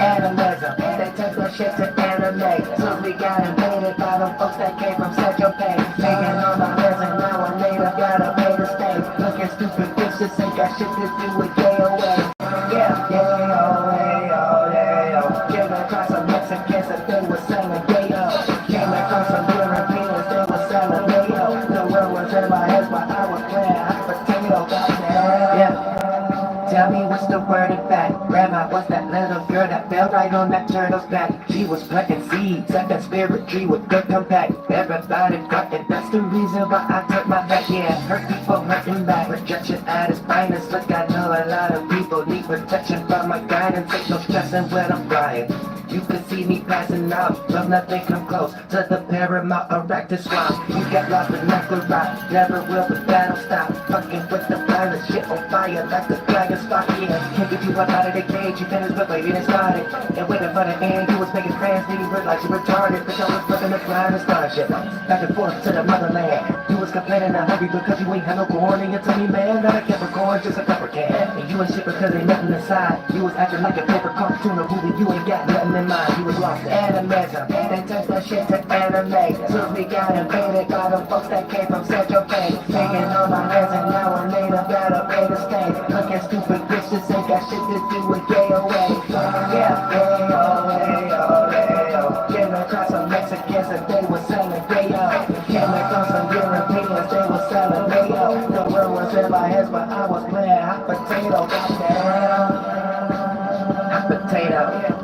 Animism, they took that shit to anime. So we got invaded by them folks that came from Central Pay. Making all my friends and now I later gotta pay to stay. Looking stupid bitches ain't got shit to do with KOA. Yeah, yeah, oh, hey, oh, yeah, oh. Came across some Mexicans that they were selling Gayo. Came across some Europeans, they were selling Gayo. The world was in my head while I was playing hot potato. Yeah. Tell me what's the word in fact. Grandma was that little girl that fell right on that turtle's back. She was planting seeds at that spirit tree with good compact. Everybody got it, that's the reason why I turned my back. Yeah, hurt people hurting back. Rejection at its finest. Look, I know a lot of people need protection from my guidance. Ain't no stressing when I'm flying. You can see me passing out, but nothing come close to the paramount arachnid swamp. You get lost but never rock, never will, but that'll stop. Fucking with the violence, shit on fire like the dragon stock. Yeah, can't get you up out of the cage, you finished but baby didn't start it. And waiting for the end, you was making friends, nigga look like you retarded. But I was flipping the grind and start shit. Back and forth to the motherland. You was complaining and hungry because you ain't had no corn in your tummy, man. Not a Capricorn, just a pepper can. And you ain't shit because ain't nothing inside. You was acting like a paper cartoon of movie, you ain't got nothing in mind. You was lost in animism. They took that shit to anime. So we got invaded by them folks that came from Central Pay. Taking all my hands and now I later gotta pay to stay. Looking stupid bitches ain't got shit to do with KOA. Yeah, hey, oh, hey, oh, hey, oh. Came across some Mexicans and they were selling Gayo. Came across some Europeans, they were selling Gayo. The world was in my head, but I was playing hot potato. Goddamn. Hot potato.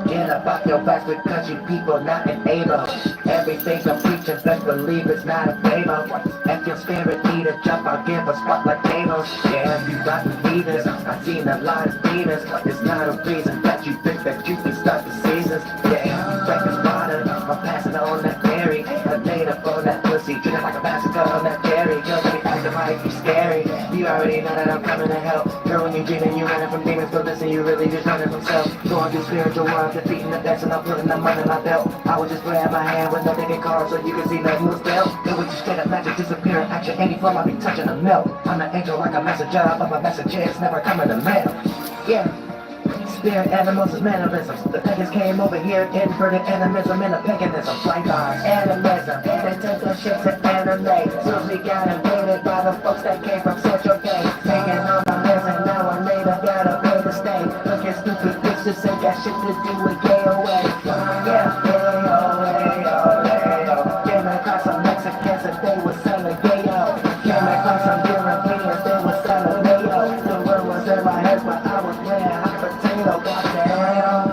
Get up off your backs because you people not enable. Everything I'm preaching, best believe it's not a favor. If your spirit need a jump, I'll give a spot like tables. Yeah, you rotten leaders, I've seen a lot of leaders. It's not a reason that you think that you can start the seasons. Yeah, breakfast water, I'm passing on that dairy. I laid up on that pussy, treated like a massacre on that dairy. You're gonna be acting like you scary. You already know that I'm coming to help. Girl, when you're dreaming, you're running from demons, but listen, you really just running from self. Going through spiritual world, defeating the best, and I'm putting them under my belt. I was just playing my hand with nothing in cards, so you can see nothing was dealt. It was just straight up magic, disappearing action. Any form I be touching a melt. I'm an angel like a messenger, but my messages never come in the mail. Yeah. Spirit animals is mannerisms. The pagans came over here, inverted animism and a paganism. Fly bars, animism. They took that shit to anime. So we got invaded by the folks that came from Central Pay. Taking all my hands and now I later gotta pay to stay. Looking stupid bitches ain't got shit to do with KOA. Yeah, hey, oh, hey, oh, hey, oh. Came across some Mexicans and they were selling Gayo. Came across some Europeans, they were selling Gayo. The world was in my head, but I was playing hot potato. Goddamn.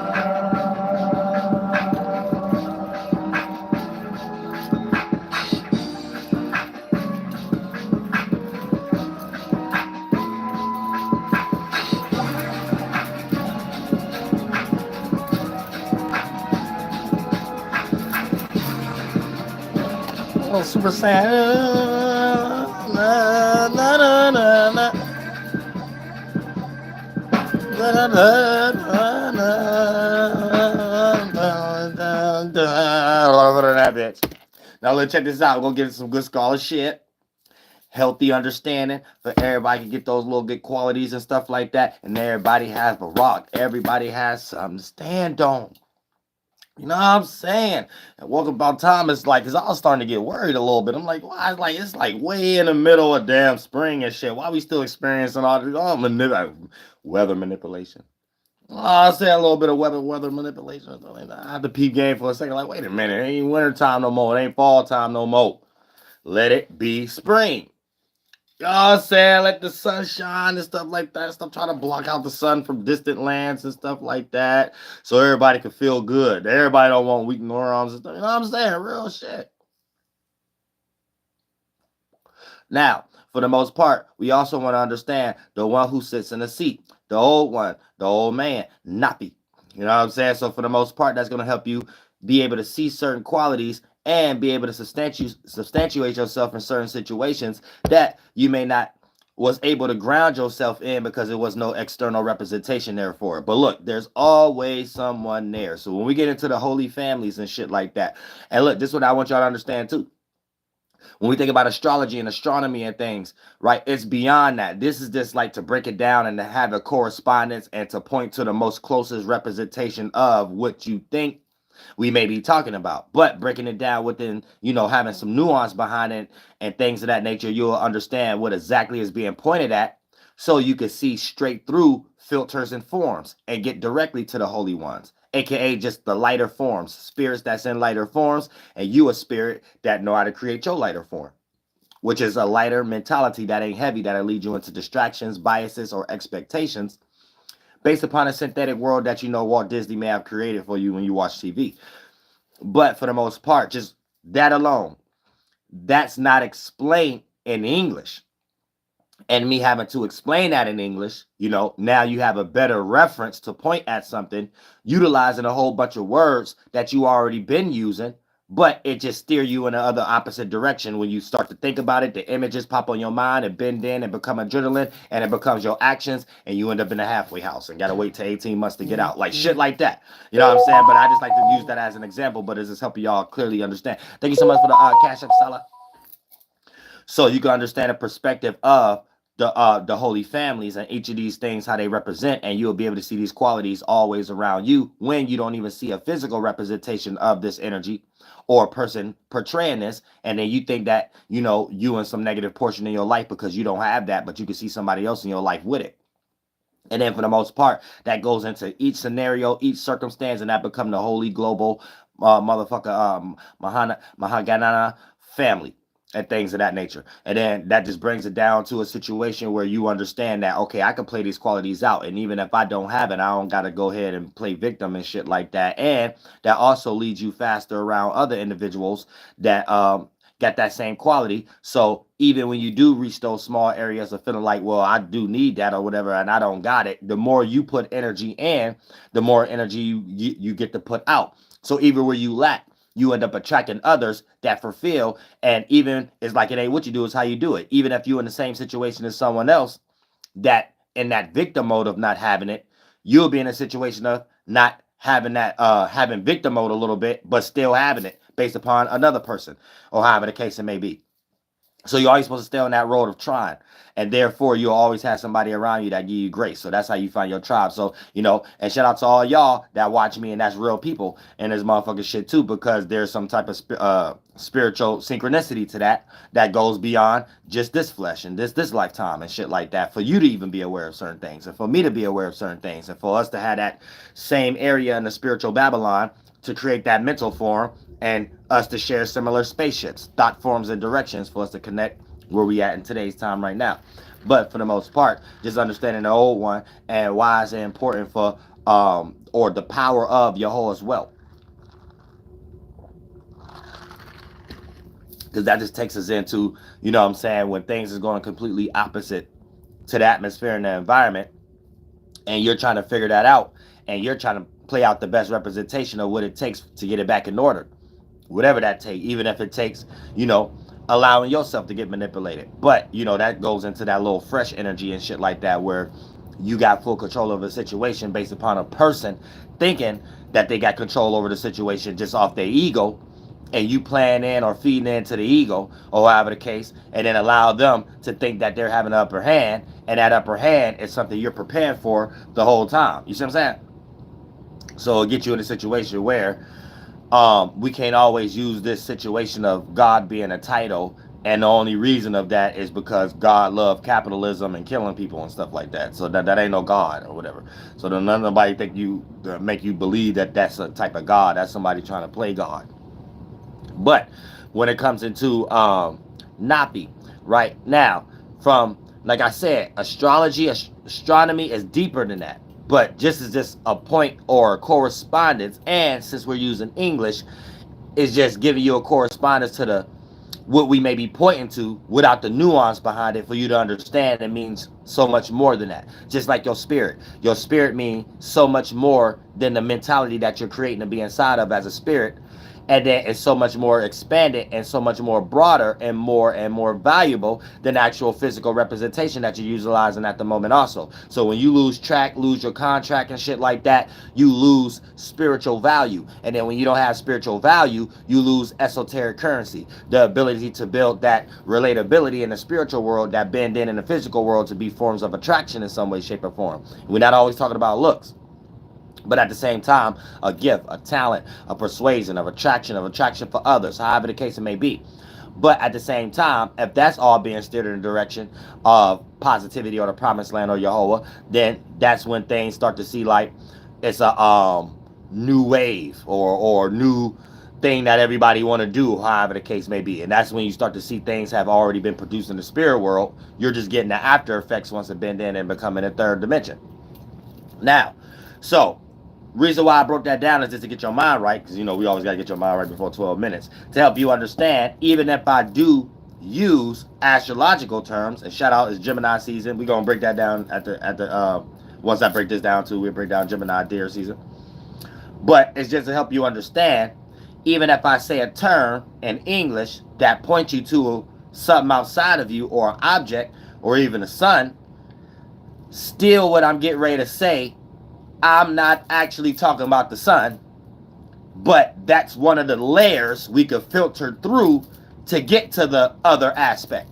Oh, Super Saiyan. Na, na, na, na, na. Na, na, na, na, na, na. That bitch. Now let's check this out. We're gonna get some good scholar shit. Healthy understanding for everybody can get those little good qualities and stuff like that. And everybody has a rock. Everybody has something to stand on. You know what I'm saying? And Walk About Time is like, cause I was starting to get worried a little bit. I'm like, why? It's like way in the middle of damn spring and shit. Why we still experiencing all this weather manipulation? I say a little bit of weather manipulation. I had to peep game for a second. Like, wait a minute, it ain't winter time no more. It ain't fall time no more. Let it be spring. You know what I'm saying? Let the sun shine and stuff like that. Stop trying to block out the sun from distant lands and stuff like that. So everybody can feel good. Everybody don't want weak neurons and stuff. You know what I'm saying? Real shit. Now, for the most part, we also want to understand the one who sits in the seat. The old one, the old man, Napi. You know what I'm saying? So for the most part, that's going to help you be able to see certain qualities and be able to substantiate yourself in certain situations that you may not was able to ground yourself in because there was no external representation there for it. But look, there's always someone there. So when we get into the holy families and shit like that, and look, this is what I want y'all to understand too. When we think about astrology and astronomy and things, right, it's beyond that. This is just like to break it down and to have a correspondence and to point to the most closest representation of what you think we may be talking about. But breaking it down within, having some nuance behind it and things of that nature, you'll understand what exactly is being pointed at, so you can see straight through filters and forms and get directly to the holy ones, aka just the lighter forms, spirits that's in lighter forms, and you a spirit that know how to create your lighter form, which is a lighter mentality that ain't heavy, that'll lead you into distractions, biases, or expectations based upon a synthetic world that Walt Disney may have created for you when you watch TV. But for the most part, just that alone, that's not explained in English. And me having to explain that in English, now you have a better reference to point at something, utilizing a whole bunch of words that you already been using, but it just steer you in the other opposite direction. When you start to think about it, the images pop on your mind and bend in and become adrenaline, and it becomes your actions, and you end up in a halfway house and gotta wait till 18 months to get out. Like shit like that. You know what I'm saying? But I just like to use that as an example, but it's just helping y'all clearly understand. Thank you so much for the Cashapp Salah. So you can understand the perspective of the holy families and each of these things, how they represent, and you'll be able to see these qualities always around you when you don't even see a physical representation of this energy or a person portraying this, and then you think that you in some negative portion in your life because you don't have that, but you can see somebody else in your life with it. And then for the most part, that goes into each scenario, each circumstance, and that become the holy global motherfucker Mahaganana family and things of that nature. And then that just brings it down to a situation where you understand that, okay, I can play these qualities out. And even if I don't have it, I don't got to go ahead and play victim and shit like that. And that also leads you faster around other individuals that got that same quality. So even when you do reach those small areas of feeling like, well, I do need that or whatever, and I don't got it, the more you put energy in, the more energy you get to put out. So even where you lack, you end up attracting others that fulfill. And even it's like it ain't what you do, it's how you do it. Even if you're in the same situation as someone else that in that victim mode of not having it, you'll be in a situation of not having that having victim mode a little bit, but still having it based upon another person, or however the case it may be. So you're always supposed to stay on that road of trying, and therefore you'll always have somebody around you that give you grace. So that's how you find your tribe. So and shout out to all y'all that watch me, and that's real people and this motherfucking shit too, because there's some type of spiritual synchronicity to that goes beyond just this flesh and this lifetime and shit like that, for you to even be aware of certain things, and for me to be aware of certain things, and for us to have that same area in the spiritual Babylon to create that mental form, and us to share similar spaceships, thought forms, and directions for us to connect where we at in today's time right now. But for the most part, just understanding the old one and why it's important for or the power of Yahlahue as well. Because that just takes us into, what I'm saying, when things is going completely opposite to the atmosphere and the environment, and you're trying to figure that out, and you're trying to play out the best representation of what it takes to get it back in order. Whatever that takes, even if it takes, allowing yourself to get manipulated. But, that goes into that little fresh energy and shit like that, where you got full control of a situation based upon a person thinking that they got control over the situation just off their ego, and you playing in or feeding into the ego, or however the case, and then allow them to think that they're having an upper hand, and that upper hand is something you're preparing for the whole time. You see what I'm saying? So it gets you in a situation where we can't always use this situation of God being a title, and the only reason of that is because God loved capitalism and killing people and stuff like that. So that ain't no God or whatever. So then nobody think make you believe that that's a type of God. That's somebody trying to play God. But when it comes into Napi, right now, from, like I said, astronomy is deeper than that. But just as just a point or a correspondence, and since we're using English, it's just giving you a correspondence to what we may be pointing to without the nuance behind it for you to understand. It means so much more than that. Just like your spirit. Your spirit means so much more than the mentality that you're creating to be inside of as a spirit. And then it's so much more expanded and so much more broader and more valuable than actual physical representation that you're utilizing at the moment also. So when you lose track, lose your contract and shit like that, you lose spiritual value. And then when you don't have spiritual value, you lose esoteric currency, the ability to build that relatability in the spiritual world that bend in the physical world to be forms of attraction in some way, shape, or form. We're not always talking about looks, but at the same time, a gift, a talent, a persuasion, of attraction for others, however the case it may be. But at the same time, if that's all being steered in the direction of positivity or the promised land or Yahlahue, then that's when things start to see like it's a new wave or new thing that everybody want to do, however the case may be. And that's when you start to see things have already been produced in the spirit world. You're just getting the after effects once it bend in and become in a third dimension. Now, so reason why I broke that down is just to get your mind right, because, you know, we always got to get your mind right before 12 minutes, to help you understand, even if I do use astrological terms, and shout out, it's Gemini season. We're going to break that down at the once I break this down too, we'll break down Gemini deer season. But it's just to help you understand, even if I say a term in English that points you to something outside of you or an object or even the sun, still what I'm getting ready to say, I'm not actually talking about the sun, but that's one of the layers we could filter through to get to the other aspect.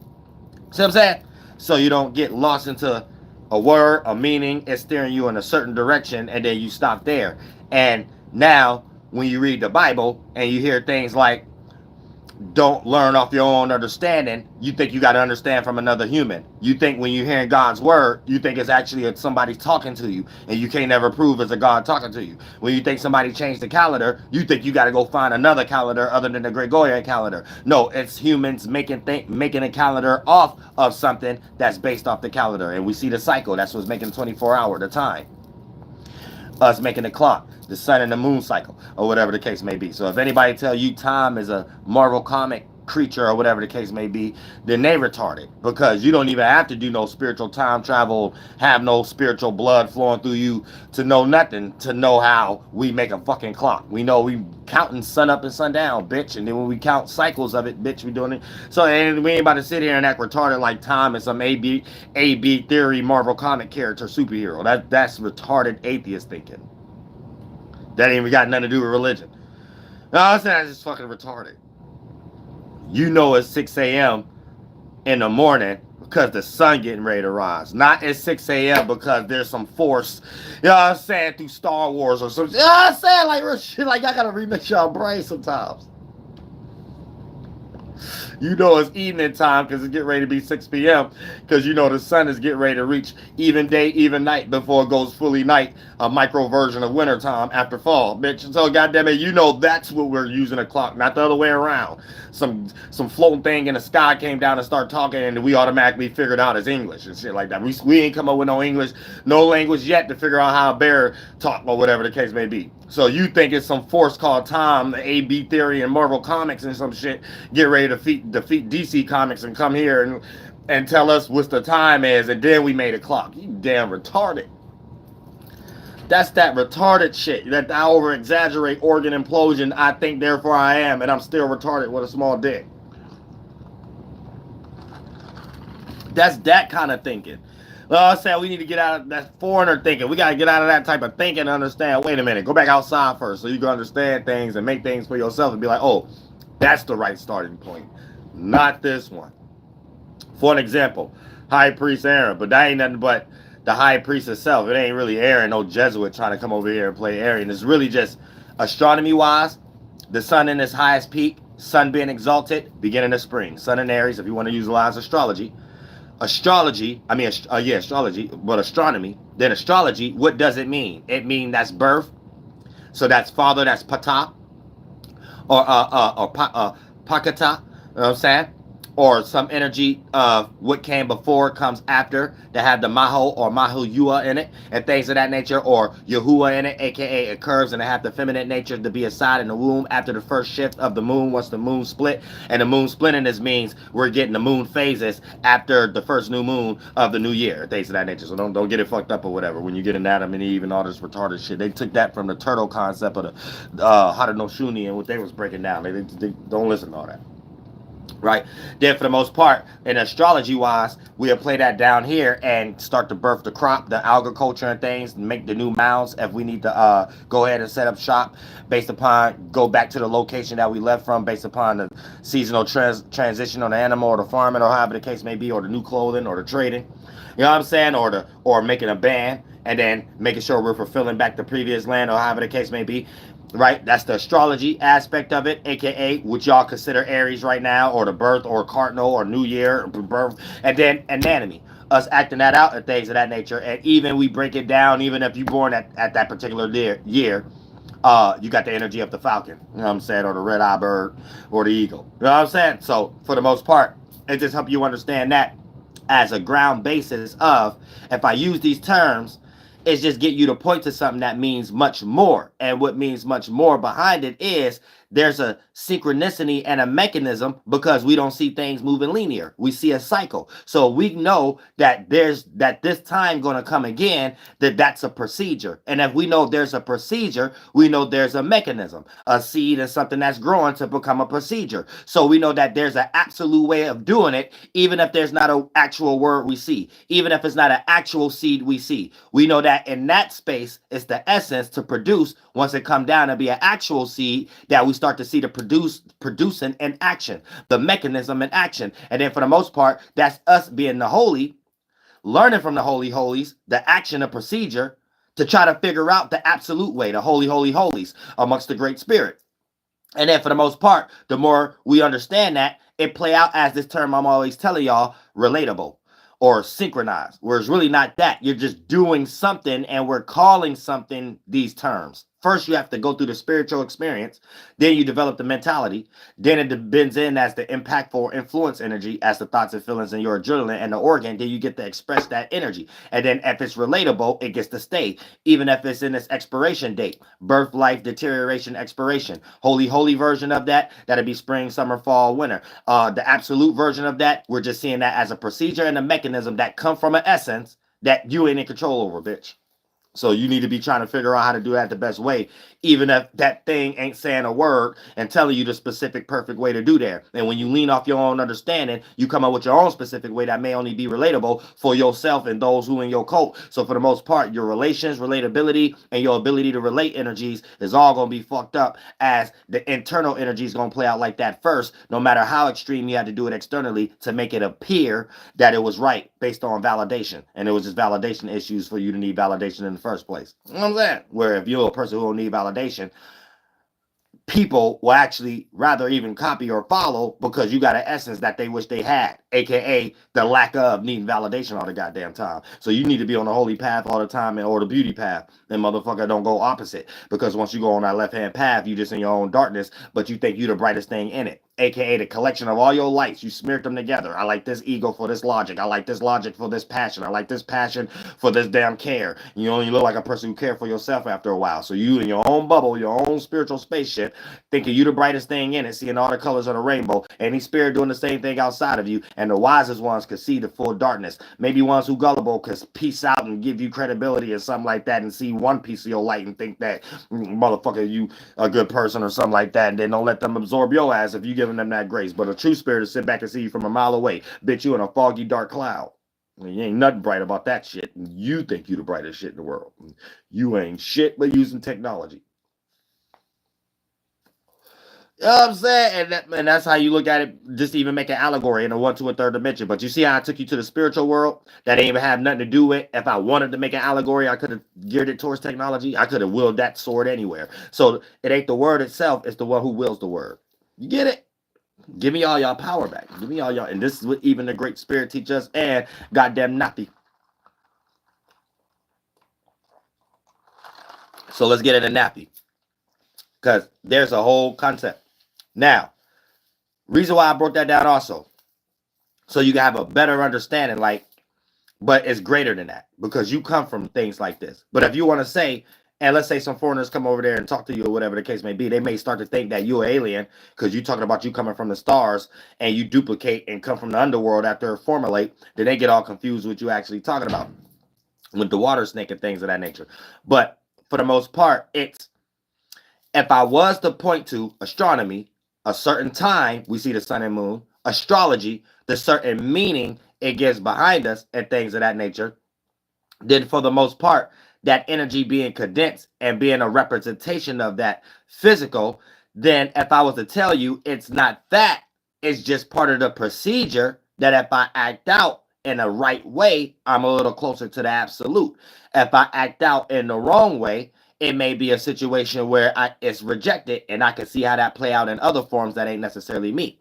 See what I'm saying? So you don't get lost into a word, a meaning, it's steering you in a certain direction, and then you stop there. And now, when you read the Bible and you hear things like, don't learn off your own understanding, you think you got to understand from another human. You think when you're hearing God's word, you think it's actually somebody talking to you, and you can't never prove it's a God talking to you. When you think somebody changed the calendar, you think you got to go find another calendar other than the Gregorian calendar. No, it's humans making a calendar off of something that's based off the calendar, and we see the cycle. That's what's making 24 hour, the time. Us making the clock, the sun and the moon cycle, or whatever the case may be. So if anybody tell you time is a Marvel comic creature or whatever the case may be, then they retarded, because you don't even have to do no spiritual time travel, have no spiritual blood flowing through you to know nothing, to know how we make a fucking clock. We know we counting sun up and sun down, bitch, and then when we count cycles of it, bitch, we doing it. So and we ain't about to sit here and act retarded like time is some AB theory Marvel comic character superhero. That's retarded atheist thinking. That ain't even got nothing to do with religion. No, I'm saying that's just fucking retarded. You know it's 6 a.m. in the morning because the sun getting ready to rise. Not at 6 a.m. because there's some force, you know what I'm saying, through Star Wars or something. You know what I'm saying? Like real shit, like I gotta remix y'all brain sometimes. You know it's evening time because it's getting ready to be 6 p.m. because you know the sun is getting ready to reach even day, even night before it goes fully night, a micro version of winter time after fall, bitch. So goddamn it, you know that's what we're using a clock, not the other way around. Some floating thing in the sky came down and started talking, and we automatically figured out it's English and shit like that. We ain't come up with no English, no language yet to figure out how a bear talk or whatever the case may be. So you think it's some force called time, the AB theory and Marvel comics and some shit, get ready to defeat DC comics and come here and tell us what the time is, and then we made a clock. You damn retarded. That's that retarded shit. That I over exaggerate organ implosion. I think therefore I am, and I'm still retarded with a small dick. That's that kind of thinking. Well, I said we need to get out of that foreigner thinking. We got to get out of that type of thinking and understand, wait a minute, go back outside first so you can understand things and make things for yourself and be like, oh, that's the right starting point. Not this one. For an example, High Priest Aaron, but that ain't nothing but the High Priest itself. It ain't really Aaron, no Jesuit trying to come over here and play Aaron. It's really just astronomy-wise, the sun in its highest peak, sun being exalted, beginning of spring. Sun in Aries, if you want to utilize astrology. Astrology, but astronomy. Then astrology, what does it mean? It means that's birth. So that's father, that's pata, or pakata. You know what I'm saying? or some energy of what came before comes after that have the Maho or Mahuyua in it and things of that nature, or Yahuwah in it, aka it curves and it have the feminine nature to be aside in the womb after the first shift of the moon once the moon split. And the moon splitting this means we're getting the moon phases after the first new moon of the new year, things of that nature. So don't get it fucked up or whatever. When you get in Adam and Eve and all this retarded shit, they took that from the turtle concept of the Hadanoshuni and what they was breaking down. They don't listen to all that. Right. Then for the most part, in astrology wise, we'll play that down here and start to birth the crop, the agriculture and things, make the new mounds if we need to go ahead and set up shop based upon, go back to the location that we left from based upon the seasonal transition on the animal or the farming or however the case may be, or the new clothing or the trading. You know what I'm saying? Or making a band and then making sure we're fulfilling back the previous land or however the case may be. Right, that's the astrology aspect of it, aka what y'all consider Aries right now, or the birth, or cardinal, or New Year, birth, and then anatomy, us acting that out and things of that nature. And even we break it down, even if you're born at that particular year, you got the energy of the falcon, you know what I'm saying, or the red-eye bird, or the eagle. You know what I'm saying? So for the most part, it just helps you understand that as a ground basis of, if I use these terms, it's just get you to point to something that means much more. And what means much more behind it is there's a synchronicity and a mechanism, because we don't see things moving linear. We see a cycle. So we know that this time going to come again, that's a procedure. And if we know there's a procedure, we know there's a mechanism. A seed is something that's growing to become a procedure. So we know that there's an absolute way of doing it, even if there's not an actual word we see, even if it's not an actual seed we see. We know that in that space, it's the essence to produce. Once it come down to be an actual seed, that we start to see the producing in action, the mechanism in action. And then for the most part, that's us being the holy, learning from the holy holies, the action, the procedure, to try to figure out the absolute way, the holy holies amongst the great spirit. And then for the most part, the more we understand that, it play out as this term I'm always telling y'all, relatable or synchronized, where it's really not that. You're just doing something and we're calling something these terms. First, you have to go through the spiritual experience. Then you develop the mentality. Then it bends in as the impactful or influence energy, as the thoughts and feelings in your adrenaline and the organ. Then you get to express that energy. And then if it's relatable, it gets to stay. Even if it's in its expiration date. Birth, life, deterioration, expiration. Holy version of that, that'd be spring, summer, fall, winter. The absolute version of that, we're just seeing that as a procedure and a mechanism that come from an essence that you ain't in control over, bitch. So you need to be trying to figure out how to do that the best way, even if that thing ain't saying a word and telling you the specific perfect way to do that. And when you lean off your own understanding, you come up with your own specific way that may only be relatable for yourself and those who in your cult. So for the most part, your relations, relatability, and your ability to relate energies is all going to be fucked up, as the internal energy is going to play out like that first, no matter how extreme you had to do it externally to make it appear that it was right based on validation. And it was just validation issues for you to need validation in the first place. You know what I'm saying? Where if you're a person who don't need validation, people will actually rather even copy or follow because you got an essence that they wish they had, aka the lack of needing validation all the goddamn time. So you need to be on the holy path all the time, or the beauty path. And motherfucker, don't go opposite, because once you go on that left hand path, you just in your own darkness, but you think you the brightest thing in it, aka the collection of all your lights. You smeared them together. I like this ego for this logic. I like this logic for this passion. I like this passion for this damn care. You only look like a person who care for yourself after a while. So you in your own bubble, your own spiritual spaceship, thinking you the brightest thing in it, seeing all the colors of the rainbow. Any spirit doing the same thing outside of you, and the wisest ones could see the full darkness. Maybe ones who gullible could peace out and give you credibility or something like that, and see one piece of your light and think that motherfucker, you a good person or something like that, and then don't let them absorb your ass if you giving them that grace. But a true spirit will sit back and see you from a mile away. Bitch, you in a foggy dark cloud. You ain't nothing bright about that shit. You think you the brightest shit in the world. You ain't shit but using technology. You know what I'm saying? And that's how you look at it, just to even make an allegory in a 1, 2, and 3rd dimension. But you see how I took you to the spiritual world? That ain't even have nothing to do with, if I wanted to make an allegory, I could have geared it towards technology. I could have willed that sword anywhere. So it ain't the word itself, it's the one who wills the word. You get it? Give me all y'all power back. Give me all y'all. And this is what even the Great Spirit teach us, and goddamn Napi. So let's get into Napi, because there's a whole concept. Now, reason why I broke that down also, So you can have a better understanding, like, but it's greater than that because you come from things like this. But if you want to say, and let's say some foreigners come over there and talk to you or whatever the case may be, they may start to think that you're an alien because you're talking about you coming from the stars and you duplicate and come from the underworld after formulate. Then they get all confused with you actually talking about with the water snake and things of that nature. But for the most part, it's, if I was to point to astronomy, a certain time we see the sun and moon, astrology, the certain meaning it gives behind us and things of that nature, then for the most part, that energy being condensed and being a representation of that physical, then if I was to tell you it's not that, it's just part of the procedure that if I act out in the right way, I'm a little closer to the absolute. If I act out in the wrong way, it may be a situation where it's rejected, and I can see how that play out in other forms that ain't necessarily me.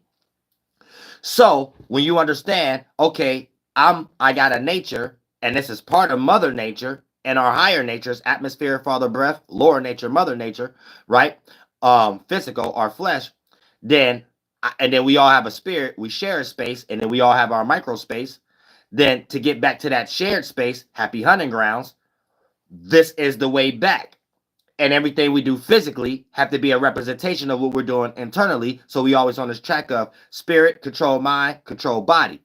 So when you understand, okay, I got a nature, and this is part of Mother Nature and our higher natures, atmosphere, Father Breath, lower nature, Mother Nature, right? Physical, our flesh. Then and then we all have a spirit. We share a space, and then we all have our micro space. Then to get back to that shared space, happy hunting grounds. This is the way back. And everything we do physically have to be a representation of what we're doing internally. So we always on this track of spirit, control mind, control body.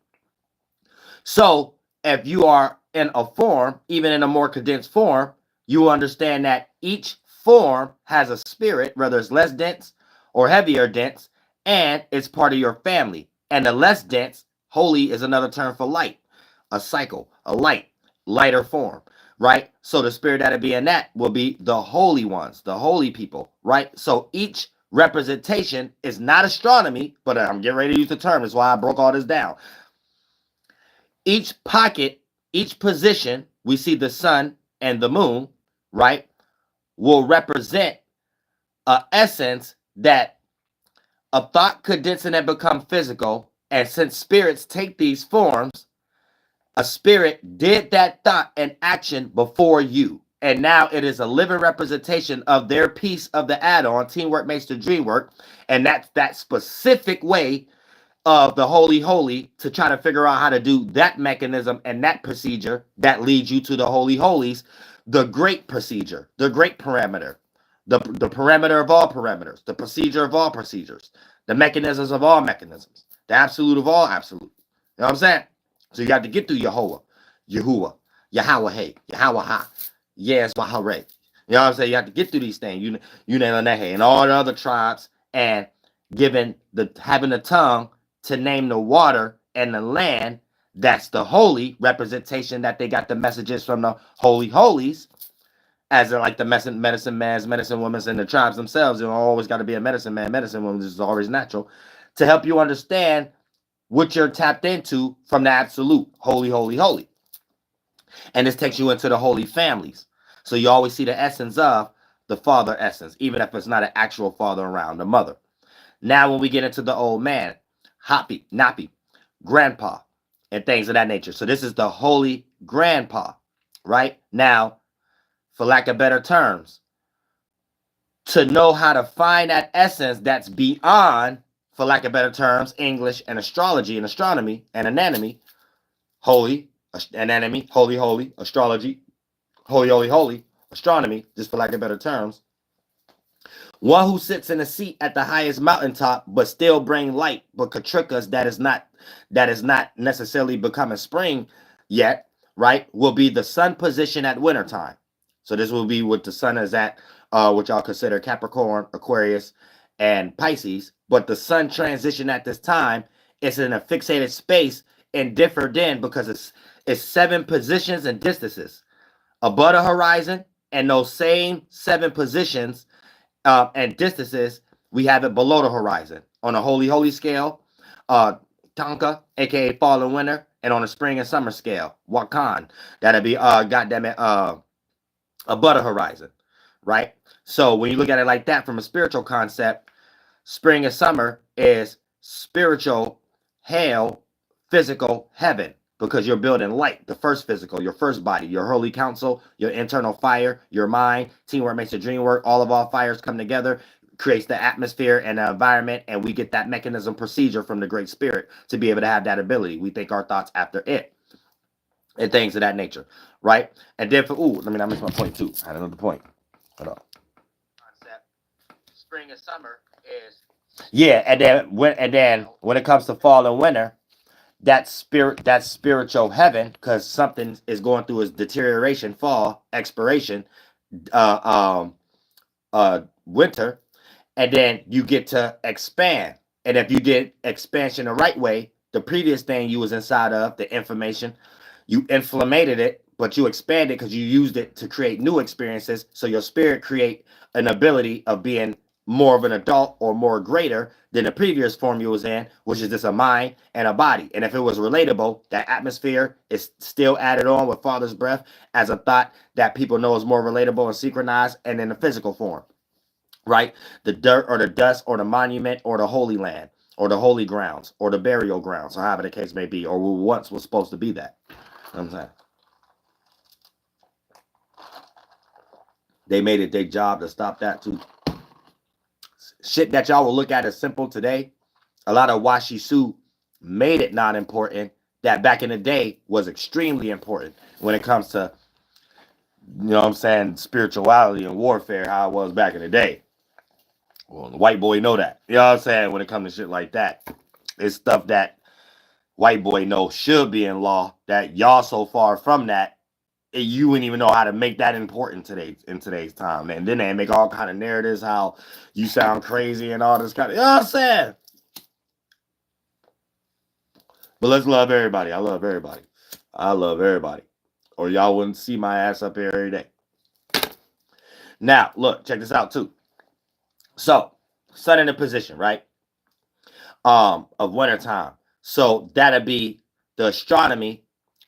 So if you are in a form, even in a more condensed form, you understand that each form has a spirit, whether it's less dense or heavier dense, and it's part of your family. And the less dense, holy is another term for light, a cycle, a light, lighter form. Right? So the spirit that'll be in that will be the holy ones, the holy people, right? So each representation is not astronomy, but I'm getting ready to use the term. That's why I broke all this down. Each pocket, each position, we see the sun and the moon, right, will represent an essence that a thought condensing and become physical. And since spirits take these forms, a spirit did that thought and action before you. And now it is a living representation of their piece of the add-on. Teamwork makes the dream work. And that's that specific way of the holy holy to try to figure out how to do that mechanism and that procedure that leads you to the holy holies, the great procedure, the great parameter, the parameter of all parameters, the procedure of all procedures, the mechanisms of all mechanisms, the absolute of all absolute. You know what I'm saying? So you got to get through Yahuwah, Yahlahue, Yahlahue, yes, Wahare. You know what I'm saying? You have to get through these things. You know, and all the other tribes, and having the tongue to name the water and the land. That's the holy representation that they got the messages from the holy holies, as in like the medicine man's, medicine woman's, and the tribes themselves. You always got to be a medicine man, medicine woman. This is always natural to help you understand what you're tapped into from the absolute, holy, holy, holy. And this takes you into the holy families. So you always see the essence of the father essence, even if it's not an actual father around, the mother. Now when we get into the old man, Happy, Napi, grandpa, and things of that nature. So this is the holy grandpa, right? Now, for lack of better terms, to know how to find that essence that's beyond, for lack of better terms, English and astrology and astronomy and anatomy, holy, anatomy, holy, holy, astrology, holy, holy, holy, astronomy, just for lack of better terms. One who sits in a seat at the highest mountaintop, but still bring light, but could trick us that is not necessarily becoming spring yet, right? Will be the sun position at wintertime. So this will be what the sun is at, which I'll consider Capricorn, Aquarius, and Pisces. But the sun transition at this time is in a fixated space and different then because it's 7 positions and distances above the horizon, and those same 7 positions and distances, we have it below the horizon on a holy holy scale, Tonka, aka fall and winter, and on a spring and summer scale, Wakan, that'll be goddamn it, above the horizon, right? So when you look at it like that from a spiritual concept, spring and summer is spiritual hell, physical heaven, because you're building light, the first physical, your first body, your holy counsel, your internal fire, your mind, teamwork makes the dream work. All of our fires come together, creates the atmosphere and the environment, and we get that mechanism procedure from the Great Spirit to be able to have that ability. We think our thoughts after it and things of that nature, right? And then for, let me not miss my point too. I had another point. Hold on. Concept. Spring and summer is, yeah, and then when it comes to fall and winter, that spiritual heaven, because something is going through its deterioration, fall, expiration, uh, winter, and then you get to expand. And if you did expansion the right way, the previous thing you was inside of, the information, you inflated it, but you expanded because you used it to create new experiences. So your spirit create an ability of being more of an adult or more greater than the previous form you was in, which is just a mind and a body. And if it was relatable, that atmosphere is still added on with Father's breath as a thought that people know is more relatable and synchronized, and in the physical form, right? The dirt or the dust or the monument or the holy land or the holy grounds or the burial grounds, or however the case may be, or once was supposed to be that. You know what I'm saying? They made it their job to stop that too. Shit that y'all will look at as simple today, a lot of Washisu made it not important, that back in the day was extremely important when it comes to, you know what I'm saying, spirituality and warfare, how it was back in the day. Well, the white boy know that. You know what I'm saying? When it comes to shit like that, it's stuff that white boy know should be in law, that y'all so far from that, you wouldn't even know how to make that important today in today's time. And then they make all kind of narratives how you sound crazy and all this kind of, you know what I'm saying? But let's love everybody. I love everybody. I love everybody. Or y'all wouldn't see my ass up here every day. Now, look, check this out too. So, sun in a position, right? Of wintertime. So that'd be the astronomy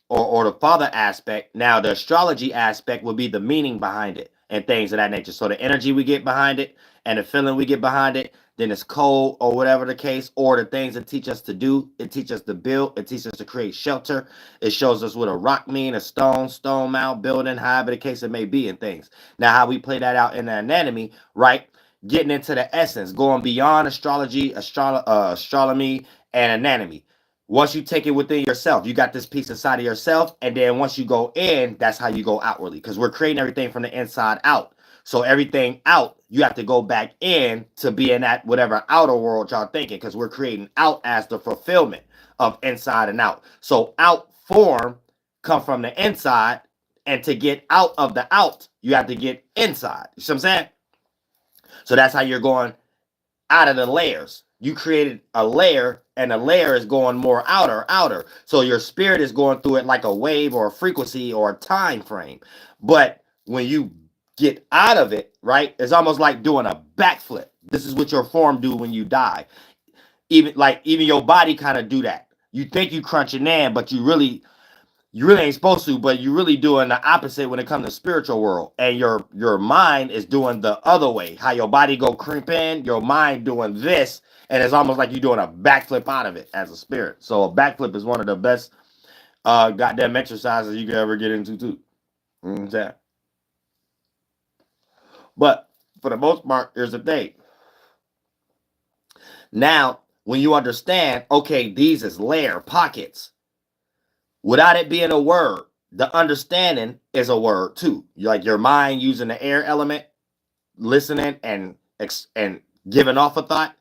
or the father aspect. Now the astrology aspect would be the meaning behind it and things of that nature. So the energy we get behind it and the feeling we get behind it, then it's cold or whatever the case, or the things that teach us to do. It teaches us to build. It teaches us to create shelter. It shows us what a rock mean, a stone mount, building, however the case it may be, and things. Now how we play that out in the anatomy, right? Getting into the essence, going beyond astrology, astronomy, and anatomy. Once you take it within yourself, you got this piece inside of yourself, and then once you go in, that's how you go outwardly, because we're creating everything from the inside out. So everything out, you have to go back in to be in that whatever outer world y'all thinking, because we're creating out as the fulfillment of inside and out. So out form come from the inside, and to get out of the out, you have to get inside. You see what I'm saying? So that's how you're going out of the layers. You created a layer, and the layer is going more outer. So your spirit is going through it like a wave or a frequency or a time frame. But when you get out of it, right, it's almost like doing a backflip. This is what your form do when you die. Even your body kind of do that. You think you crunching in, but you really ain't supposed to, but you're really doing the opposite when it comes to spiritual world. And your mind is doing the other way. How your body go creep in, your mind doing this, and it's almost like you're doing a backflip out of it as a spirit. So a backflip is one of the best goddamn exercises you could ever get into too. You know what I'm saying? But for the most part, here's the thing. Now, when you understand, okay, these is layer pockets, without it being a word, the understanding is a word too. Like your mind using the air element, listening and giving off a thought.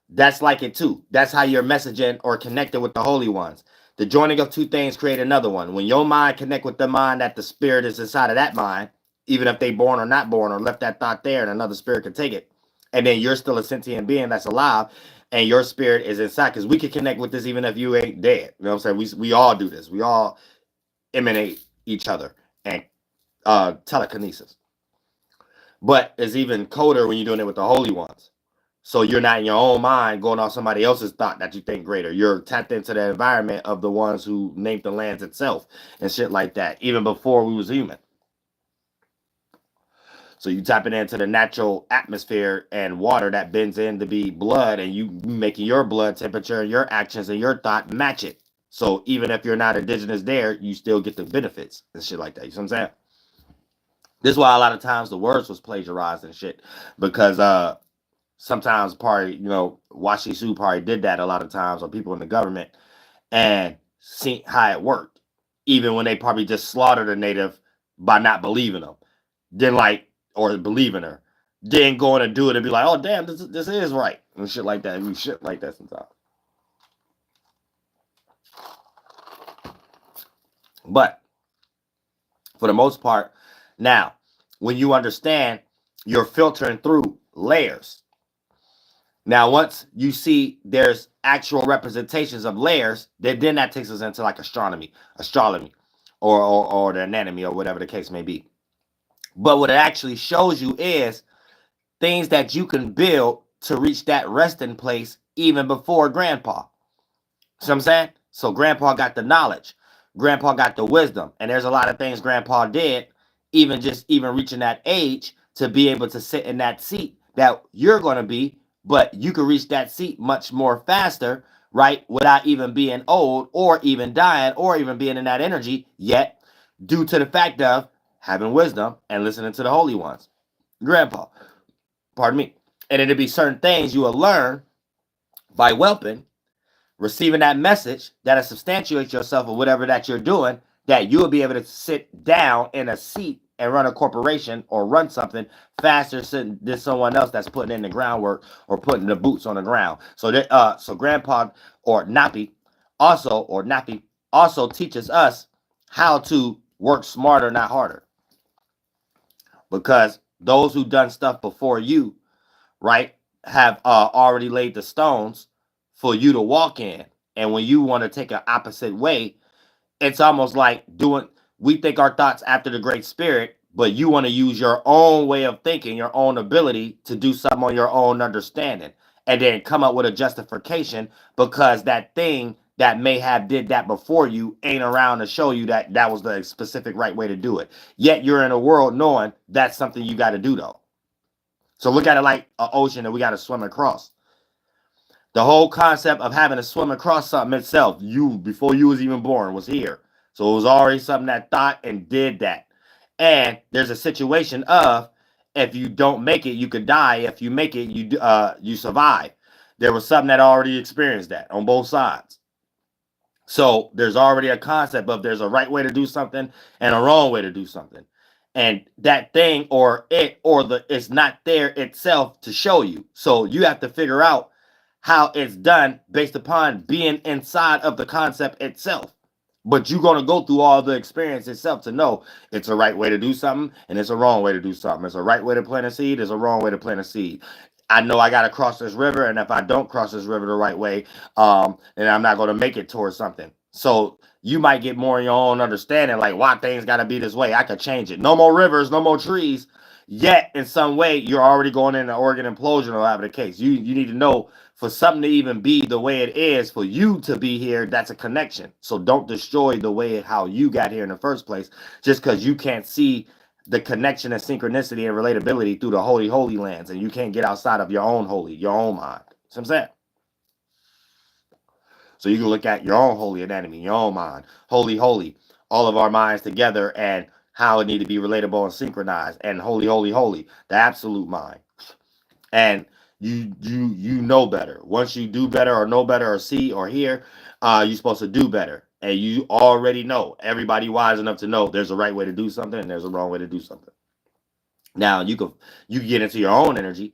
That's like it too. That's how you're messaging or connected with the holy ones. The joining of two things create another one. When your mind connect with the mind, that the spirit is inside of that mind, even if they born or not born or left that thought there, and another spirit can take it. And then you're still a sentient being that's alive, and your spirit is inside. Because we can connect with this even if you ain't dead. You know what I'm saying? We all do this. We all emanate each other and telekinesis. But it's even colder when you're doing it with the holy ones. So you're not in your own mind going off somebody else's thought that you think greater. You're tapped into the environment of the ones who named the lands itself and shit like that, even before we was human. So you tapping into the natural atmosphere and water that bends in to be blood, and you making your blood temperature and your actions and your thought match it. So even if you're not indigenous there, you still get the benefits and shit like that. You know what I'm saying? This is why a lot of times the words was plagiarized and shit, because sometimes probably, Washi Su probably did that a lot of times, or people in the government, and see how it worked. Even when they probably just slaughtered a native by not believing them. Then or believing her. Then going to do it and be like, oh damn, this is right. And shit like that. I mean, shit like that sometimes. But for the most part, now, when you understand, you're filtering through layers. Now, once you see there's actual representations of layers, then that takes us into like astrology, or the anatomy, or whatever the case may be. But what it actually shows you is things that you can build to reach that resting place even before grandpa. See what I'm saying? So grandpa got the knowledge. Grandpa got the wisdom. And there's a lot of things grandpa did, even reaching that age, to be able to sit in that seat that you're going to be, but you can reach that seat much more faster, right? Without even being old or even dying or even being in that energy yet, due to the fact of having wisdom and listening to the holy ones. Grandpa, pardon me. And it'll be certain things you will learn by whelping, receiving that message that'll substantiate yourself or whatever that you're doing, that you'll be able to sit down in a seat and run a corporation or run something faster than someone else that's putting in the groundwork or putting the boots on the ground. So grandpa or Napi also teaches us how to work smarter, not harder. Because those who done stuff before you, right, have already laid the stones for you to walk in. And when you want to take an opposite way, it's almost like we think our thoughts after the Great Spirit, but you want to use your own way of thinking, your own ability to do something on your own understanding, and then come up with a justification because that thing that may have did that before you ain't around to show you that that was the specific right way to do it. Yet you're in a world knowing that's something you got to do though. So look at it like an ocean that we got to swim across. The whole concept of having to swim across something itself, before you was even born, was here. So it was already something that thought and did that. And there's a situation of, if you don't make it, you could die. If you make it, you survive. There was something that already experienced that on both sides. So there's already a concept of there's a right way to do something and a wrong way to do something. And that thing it's not there itself to show you. So you have to figure out how it's done based upon being inside of the concept itself. But you're going to go through all the experience itself to know it's a right way to do something and it's a wrong way to do something. It's a right way to plant a seed. It's a wrong way to plant a seed. I know I got to cross this river, and if I don't cross this river the right way, then I'm not going to make it towards something. So you might get more in your own understanding, like why things got to be this way. I could change it. No more rivers, no more trees. Yet in some way, you're already going in an organ implosion or whatever the case. You need to know, for something to even be the way it is, for you to be here, that's a connection. So don't destroy the way how you got here in the first place, just because you can't see the connection and synchronicity and relatability through the holy lands, and you can't get outside of your own mind. See what I'm saying? So you can look at your own holy anatomy, your own mind, holy, all of our minds together, and how it need to be relatable and synchronized, and holy, the absolute mind. And you know better. Once you do better or know better or see or hear, you're supposed to do better. And you already know, everybody wise enough to know there's a right way to do something and there's a wrong way to do something. Now you can get into your own energy,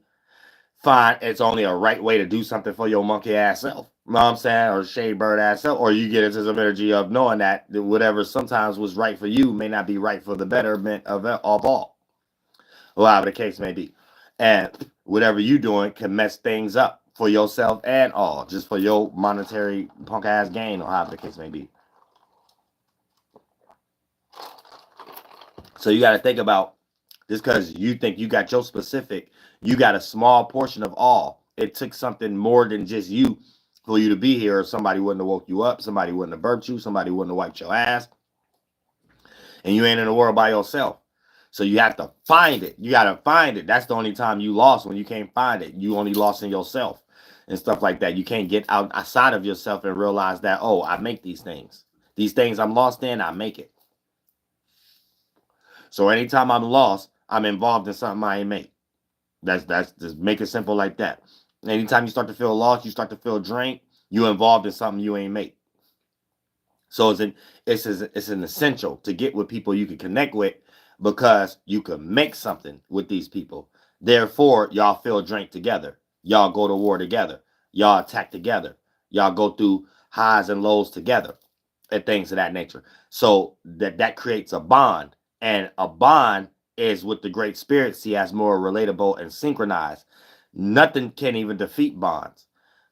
find it's only a right way to do something for your monkey ass self. You know what I'm saying? Or shade bird ass self. Or you get into some energy of knowing that whatever sometimes was right for you may not be right for the betterment of all. Whatever the case may be. And whatever you doing can mess things up for yourself and all, just for your monetary punk ass gain, or however the case may be. So you got to think about, just because you think you got your specific, you got a small portion of all. It took something more than just you for you to be here, or somebody wouldn't have woke you up, somebody wouldn't have burped you, somebody wouldn't have wiped your ass, and you ain't in the world by yourself. So you have to find it. You got to find it. That's the only time you lost, when you can't find it. You only lost in yourself and stuff like that. You can't get outside of yourself and realize that, oh, I make these things. These things I'm lost in, I make it. So anytime I'm lost, I'm involved in something I ain't make. That's just make it simple like that. Anytime you start to feel lost, you start to feel drained, you involved in something you ain't make. So it's an essential to get with people you can connect with because you can make something with these people. Therefore, y'all feel drink together. Y'all go to war together. Y'all attack together. Y'all go through highs and lows together and things of that nature. So that creates a bond. And a bond is what the Great Spirit see as more relatable and synchronized. Nothing can even defeat bonds.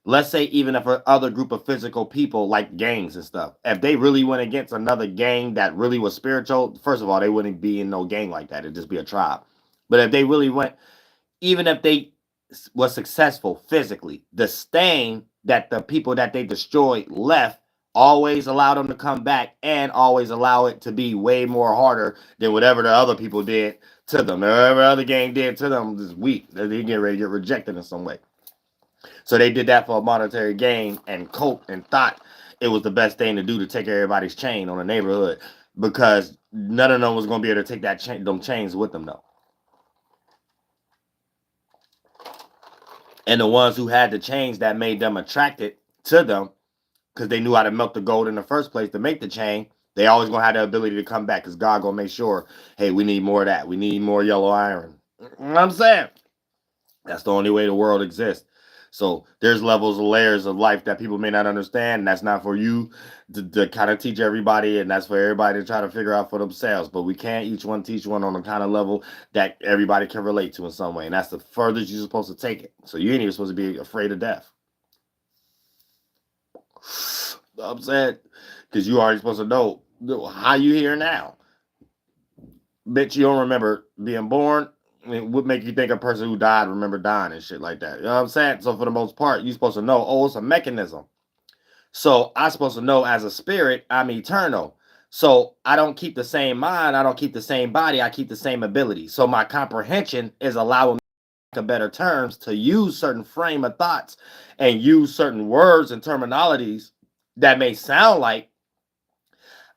Let's say even if other group of physical people like gangs and stuff, if they really went against another gang that really was spiritual, first of all, they wouldn't be in no gang like that. It'd just be a tribe. But if they really went, even if they was successful physically, the stain that the people that they destroyed left always allow them to come back and always allow it to be way more harder than whatever the other people did to them. Whatever other gang did to them is weak. They get ready to get rejected in some way. So they did that for a monetary gain and coped and thought it was the best thing to do to take everybody's chain on the neighborhood because none of them was going to be able to take them chains with them though. And the ones who had the chains that made them attracted to them because they knew how to melt the gold in the first place to make the chain, they always going to have the ability to come back because God going to make sure, hey, we need more of that. We need more yellow iron. You know what I'm saying? That's the only way the world exists. So there's levels of layers of life that people may not understand. And that's not for you to kind of teach everybody. And that's for everybody to try to figure out for themselves. But we can each one teach one on the kind of level that everybody can relate to in some way. And that's the furthest you're supposed to take it. So you ain't even supposed to be afraid of death. I'm saying, because you already supposed to know how you here now. Bitch, you don't remember being born. I mean, what make you think a person who died remember dying and shit like that? You know what I'm saying? So for the most part, you're supposed to know, oh, it's a mechanism. So I'm supposed to know as a spirit, I'm eternal. So I don't keep the same mind. I don't keep the same body. I keep the same ability. So my comprehension is allowing me to better terms to use certain frame of thoughts and use certain words and terminologies that may sound like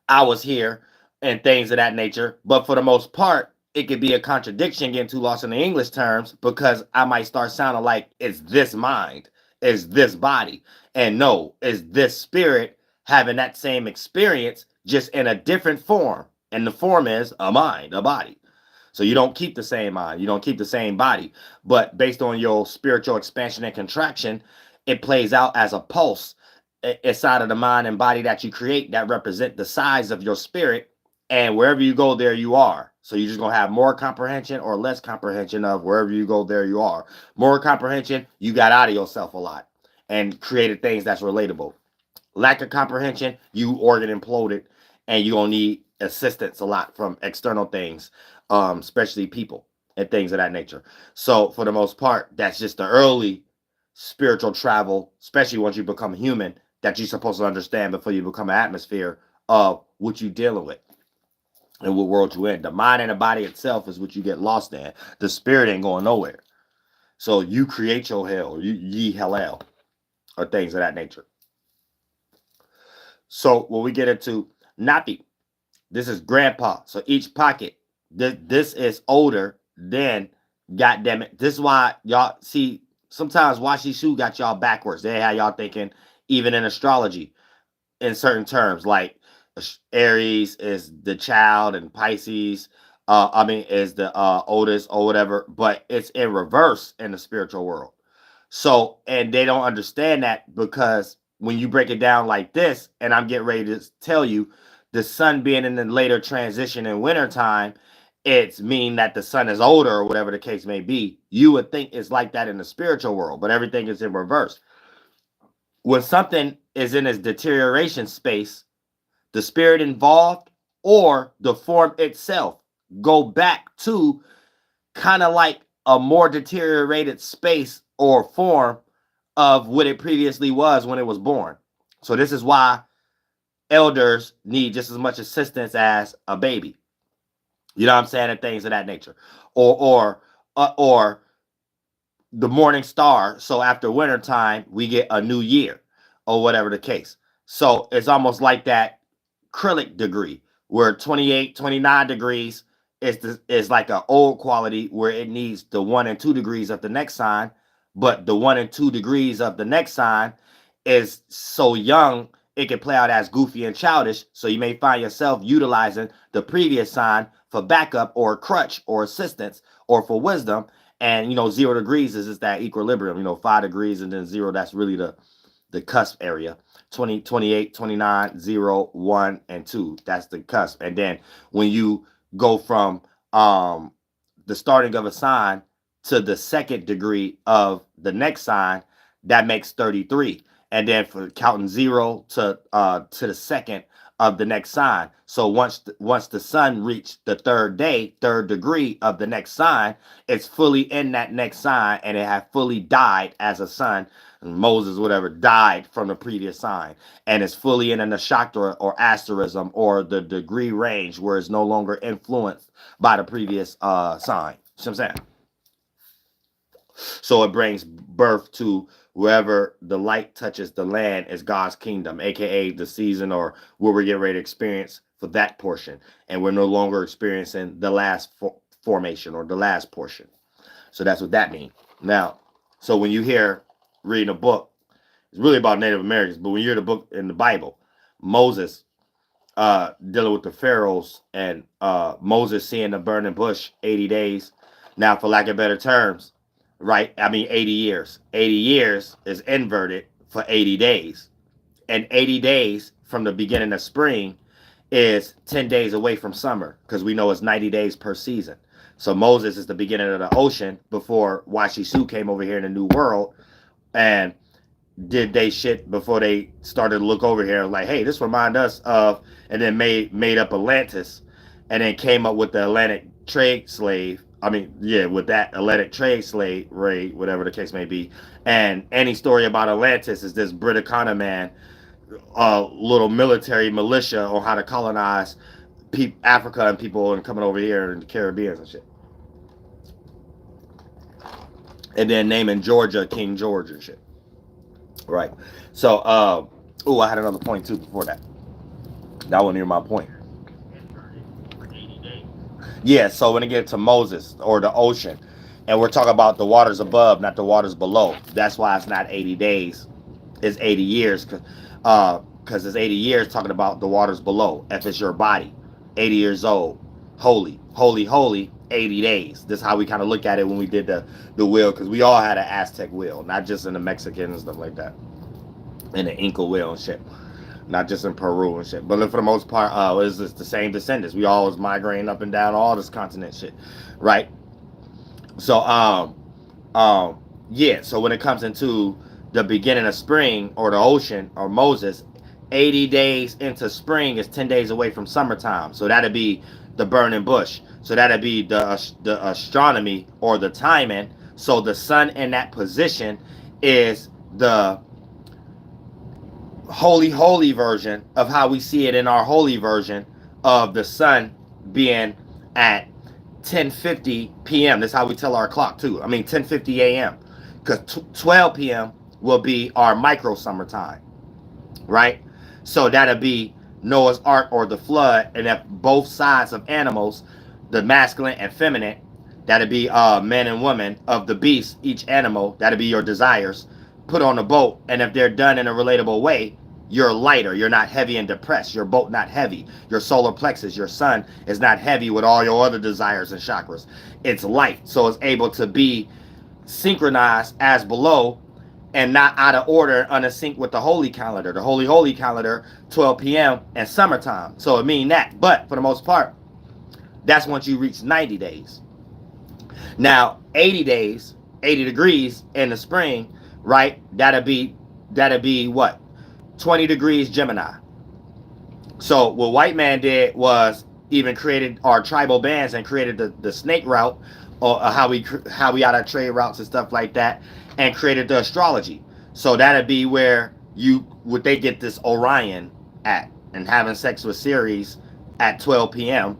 I was here and things of that nature. But for the most part, it could be a contradiction getting too lost in the English terms because I might start sounding like it's this mind, it's this body. And no, it's this spirit having that same experience just in a different form. And the form is a mind, a body. So you don't keep the same mind, you don't keep the same body. But based on your spiritual expansion and contraction, it plays out as a pulse inside of the mind and body that you create that represent the size of your spirit. And wherever you go, there you are. So you're just going to have more comprehension or less comprehension of wherever you go, there you are. More comprehension, you got out of yourself a lot and created things that's relatable. Lack of comprehension, you organ imploded and you're going to need assistance a lot from external things, especially people and things of that nature. So for the most part, that's just the early spiritual travel, especially once you become human, that you're supposed to understand before you become an atmosphere of what you're dealing with and what world you're in. The mind and the body itself is what you get lost in. The spirit ain't going nowhere. So you create your hell, ye Haël'Ho, or things of that nature. So when we get into Napi, this is grandpa. So each pocket, this is older than, goddamn it. This is why y'all see sometimes Washi Shu got y'all backwards. They had y'all thinking, even in astrology, in certain terms, like Aries is the child and Pisces, is the oldest or whatever, but it's in reverse in the spiritual world. So, and they don't understand that because when you break it down like this, and I'm getting ready to tell you, the sun being in the later transition in wintertime, it's mean that the sun is older or whatever the case may be. You would think it's like that in the spiritual world, but everything is in reverse. When something is in its deterioration space, the spirit involved or the form itself go back to kind of like a more deteriorated space or form of what it previously was when it was born. So this is why elders need just as much assistance as a baby. You know what I'm saying? And things of that nature. Or the morning star. So after wintertime, we get a new year or whatever the case. So it's almost like that acrylic degree where 28, 29 degrees is like an old quality where it needs the 1 and 2 degrees of the next sign, but the 1 and 2 degrees of the next sign is so young it can play out as goofy and childish. So you may find yourself utilizing the previous sign for backup or crutch or assistance or for wisdom. And 0 degrees is just that equilibrium. 5 degrees and then 0. That's really the cusp area. 20, 28, 29, 0, 1, and 2. That's the cusp. And then when you go from the starting of a sign to the second degree of the next sign, that makes 33. And then for counting 0 to the second of the next sign. So once the sun reached the third degree of the next sign, it's fully in that next sign, and it had fully died as a sun. Moses, whatever, died from the previous sign, and it's fully in a nakshatra or asterism or the degree range where it's no longer influenced by the previous sign. See what I'm saying? So it brings birth to wherever the light touches the land is God's kingdom, aka the season or where we're getting ready to experience for that portion. And we're no longer experiencing the last formation or the last portion. So that's what that means. Now, so when you hear reading a book, it's really about Native Americans, but when you hear the book in the Bible, Moses dealing with the pharaohs and Moses seeing the burning bush 80 days. Now, for lack of better terms, right? 80 years. 80 years is inverted for 80 days. And 80 days from the beginning of spring is 10 days away from summer, because we know it's 90 days per season. So Moses is the beginning of the ocean before Washisu came over here in the New World and did they shit before they started to look over here like, hey, this remind us of, and then made up Atlantis, and then came up with the Atlantic trade slave. With that Atlantic trade slave raid, whatever the case may be. And any story about Atlantis is this Briticana man, little military militia on how to colonize Africa and people and coming over here in the Caribbean and shit. And then naming Georgia King George and shit. Right. So, I had another point too before that. That wasn't near my point. Yeah, so when it gets to Moses or the ocean, and we're talking about the waters above, not the waters below. That's why it's not 80 days. It's 80 years, because it's 80 years talking about the waters below. If it's your body, 80 years old, holy, 80 days. This is how we kind of look at it when we did the wheel, because we all had an Aztec wheel, not just in the Mexican and stuff like that, and the Inca wheel and shit. Not just in Peru and shit. But for the most part, it's just the same descendants. We always migrating up and down all this continent shit. Right? So, so when it comes into the beginning of spring or the ocean or Moses, 80 days into spring is 10 days away from summertime. So that'd be the burning bush. So that'd be the astronomy or the timing. So the sun in that position is the holy version of how we see it in our holy version of the sun being at 10:50 p.m. That's how we tell our clock too. 10:50 a.m. because 12 p.m. will be our micro summertime, right? So that'll be Noah's Ark or the flood, and if both sides of animals, the masculine and feminine, that'll be men and women of the beast, each animal, that'll be your desires, put on a boat, and if they're done in a relatable way, you're lighter, you're not heavy and depressed, your boat not heavy, your solar plexus, your sun is not heavy with all your other desires and chakras. It's light, so it's able to be synchronized as below and not out of order, under sync with the holy calendar. The holy calendar, 12 p.m. and summertime. So it mean that, but for the most part, that's once you reach 90 days. Now, 80 days, 80 degrees in the spring, right? That'll be what? 20 degrees Gemini. So what white man did was even created our tribal bands and created the snake route, or how we out of trade routes and stuff like that, and created the astrology. So that'd be where they get this Orion at, and having sex with Ceres at 12 p.m.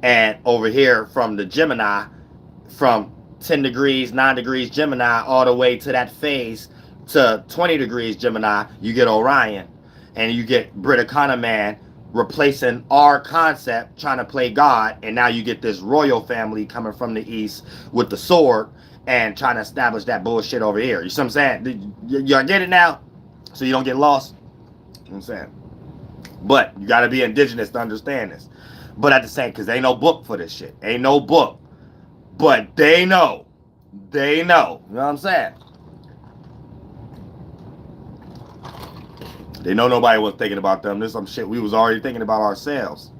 And over here from the Gemini, from 10 degrees, 9 degrees Gemini, all the way to that phase to 20 degrees Gemini, you get Orion. And you get Briticana man replacing our concept, trying to play God, and now you get this royal family coming from the east with the sword and trying to establish that bullshit over here. You see what I'm saying? Y'all get it now? So you don't get lost? You know what I'm saying? But you got to be indigenous to understand this. But at the same, because ain't no book for this shit. Ain't no book. But they know. They know. You know what I'm saying? They know nobody was thinking about them. There's some shit we was already thinking about ourselves.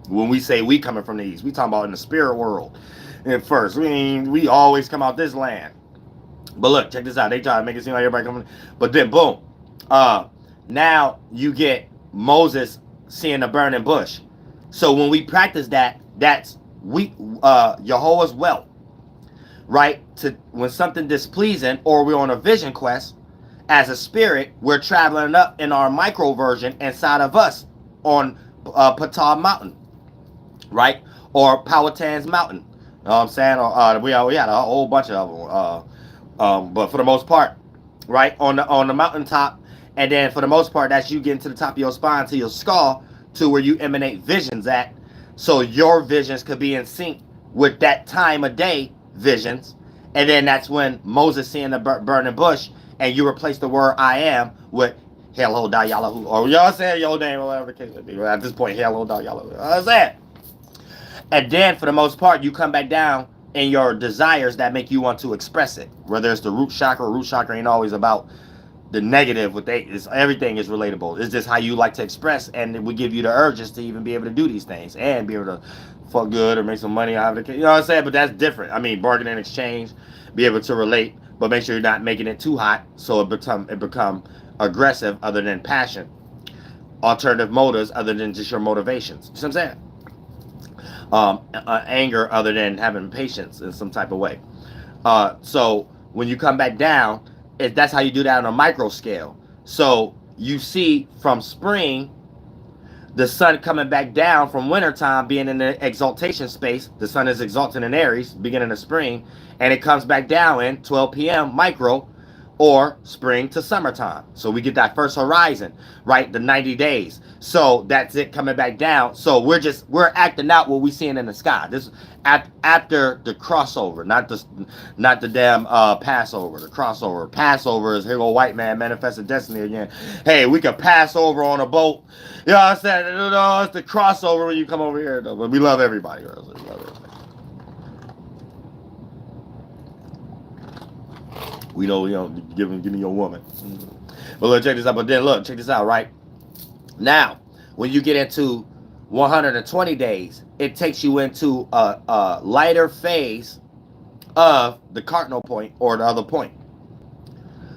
When we say we coming from the east, we talking about in the spirit world. At first, we always come out this land. But look, check this out. They try to make it seem like everybody coming. But then, boom. Now you get Moses seeing the burning bush. So when we practice that, that's Yahuwah's Welp. Right? When something displeasing or we're on a vision quest, as a spirit, we're traveling up in our micro version inside of us on Patah Mountain, right? Or Powhatan's Mountain. You know what I'm saying? We had a whole bunch of them. But for the most part, right, on the mountaintop, and then for the most part, that's you getting to the top of your spine, to your skull, to where you emanate visions at. So your visions could be in sync with that time of day visions. And then that's when Moses seeing the burning bush, and you replace the word I am with Haël'Ho, Yahlahue, or y'all saying your name or whatever the case may be. At this point, Haël'Ho, Yahlahue. You know what I'm saying? And then for the most part, you come back down in your desires that make you want to express it. Whether it's the root chakra ain't always about the negative. Everything is relatable. It's just how you like to express, and it would give you the urges to even be able to do these things and be able to fuck good or make some money out of it. You know what I'm saying? But that's different. I mean, bargain and exchange, be able to relate, but make sure you're not making it too hot so it become aggressive other than passion. Alternative motives other than just your motivations. You see what I'm saying? Anger other than having patience in some type of way. So when you come back down, that's how you do that on a micro scale. So you see from spring, the sun coming back down from wintertime, being in the exaltation space. The sun is exalted in Aries, beginning of spring, and it comes back down in 12 p.m. micro, or spring to summertime. So we get that first horizon, right? The 90 days. So that's it coming back down. So we're acting out what we seeing in the sky. This after the crossover, not the damn Passover. The crossover. Passover is here go white man manifested destiny again. Hey, we could pass over on a boat. You know what I'm saying? It's the crossover when you come over here. But we love everybody. We love everybody. We know, give me your woman. But look, check this out. But then look, check this out, right? Now, when you get into 120 days, it takes you into a lighter phase of the cardinal point or the other point.